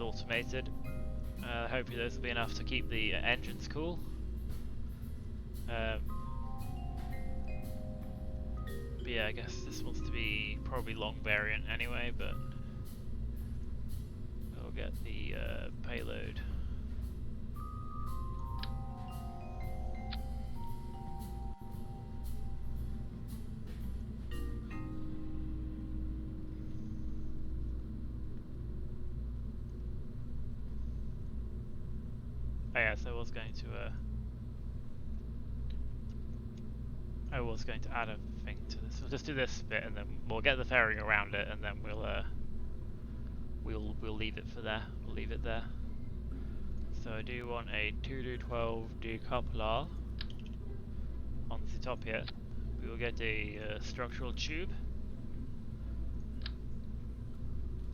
automated. Hopefully those will be enough to keep the engines cool. But yeah, I guess this wants to be probably long variant anyway, but we'll get the payload. Oh yeah, so I was going to add a thing to this. We'll just do this bit, and then we'll get the fairing around it, and then we'll leave it for there. We'll leave it there. So I do want a 2D12 decoupler on the top here. We will get a structural tube.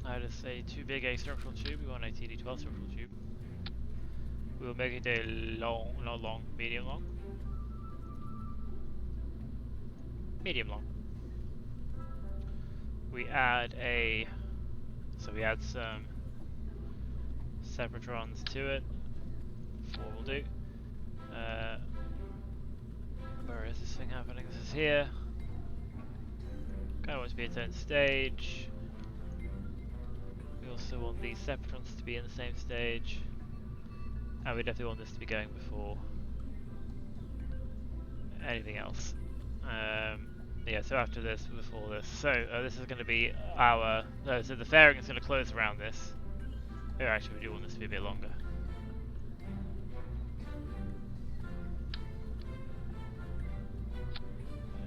I just say too big a structural tube. We want a TD12 structural tube. We will make it a long, not long, medium long. Medium long. We add some separatrons to it. 4 will do. Where is this thing happening? This is here. Kind of want to be its own stage. We also want these separatrons to be in the same stage. And we definitely want this to be going before anything else. Yeah, so after this, before this. So this is going to be our... so the fairing is going to close around this. Oh, actually, we do want this to be a bit longer.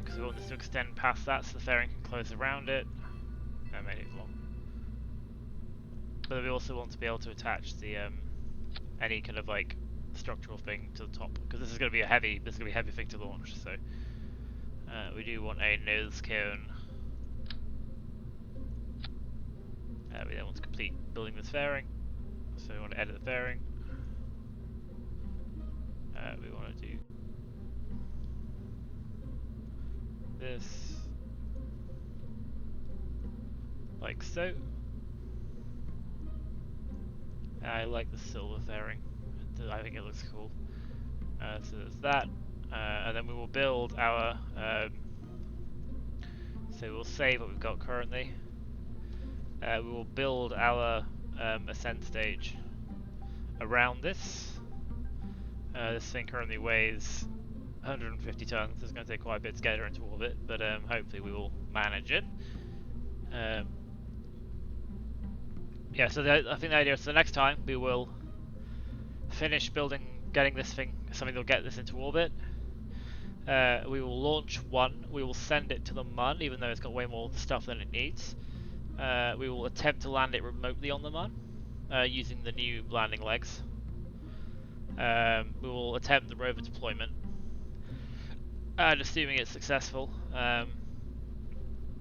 Because we want this to extend past that, so the fairing can close around it. I made it long. But we also want to be able to attach the any kind of like structural thing to the top, because this is going to be a heavy thing to launch. So we do want a nose cone. We then want to complete building this fairing, so we want to edit the fairing. We want to do this like so. I like the silver fairing. I think it looks cool. So there's that, and then we will build our. So we'll save what we've got currently. We will build our ascent stage around this. This thing currently weighs 150 tons. It's going to take quite a bit to get her into orbit, but hopefully we will manage it. Yeah, so I think the idea is the next time we will finish getting this thing, something that'll get this into orbit. We will launch one, we will send it to the MUN, even though it's got way more stuff than it needs. We will attempt to land it remotely on the MUN, using the new landing legs. We will attempt the rover deployment, and assuming it's successful,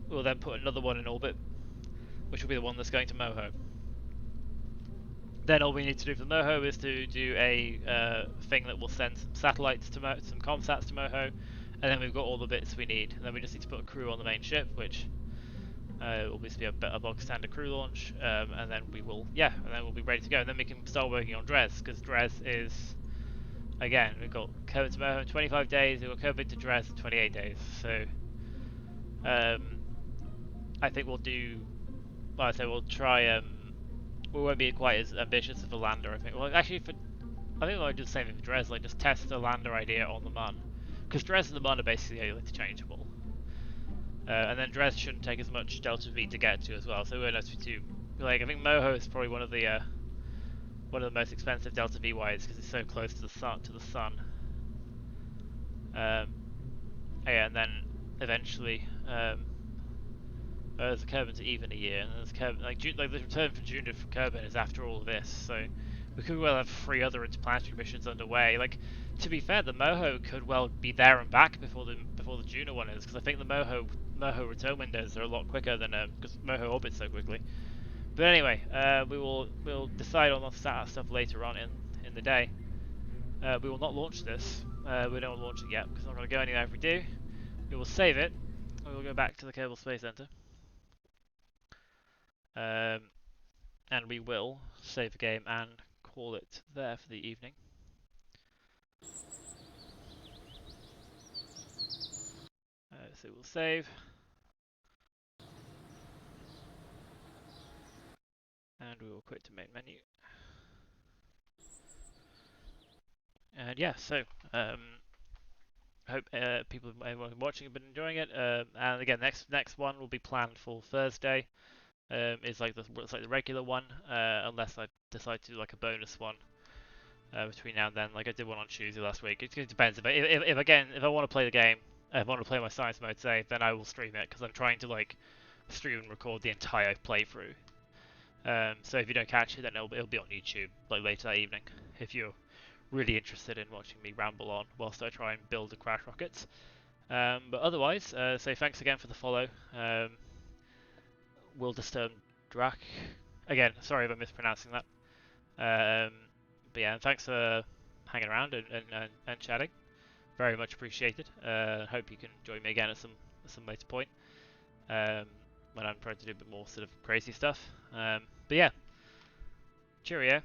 we'll then put another one in orbit, which will be the one that's going to Moho. Then all we need to do for Moho is to do a thing that will send some satellites to some comsats to Moho, and then we've got all the bits we need. And then we just need to put a crew on the main ship, which will be a bog standard crew launch, and then we'll be ready to go. And then we can start working on Dres, because Dres is, again, we've got Kerbin to Moho in 25 days, we've got Kerbin to Dres in 28 days. So I think we'll do. Well, I say we'll try. We won't be quite as ambitious as the lander, I think. Well, actually, I think we'll do the same thing for Dres, like just test the lander idea on the MUN. Because Dres and the MUN are basically interchangeable. And then Dres shouldn't take as much delta V to get to as well, so we won't have to do... Like, I think Moho is probably one of the most expensive delta V wise, because it's so close to the sun. Yeah, and then eventually... there's a Kerbin to E.V.A in a year, and there's Kerbin, like the return for Junior from Kerbin is after all of this, so we could well have 3 other interplanetary missions underway. Like, to be fair, the Moho could well be there and back before the Junior one is, because I think the Moho return windows are a lot quicker than because Moho orbits so quickly. But anyway, we'll decide on that stuff later on in the day. We will not launch this. We don't launch it yet because it's not going to go anywhere if we do. We will save it. We will go back to the Kerbal Space Center. And we will save the game and call it there for the evening. So we'll save. And we will quit to main menu. And yeah, so I hope everyone watching have been enjoying it. And again, next one will be planned for Thursday. It's like the regular one, unless I decide to do like a bonus one. between now and then. Like I did one on Tuesday last week. It depends. If I want to play the game, if I want to play my science mode save, then I will stream it because I'm trying to like stream and record the entire playthrough. So if you don't catch it, then it'll be on YouTube like later that evening. If you're really interested in watching me ramble on whilst I try and build the crash rockets. But otherwise, say thanks again for the follow. Wilderstone Drak. Again, sorry if I'm mispronouncing that. But yeah, and thanks for hanging around and chatting. Very much appreciated. Hope you can join me again at some later point when I'm trying to do a bit more sort of crazy stuff. But yeah, cheerio.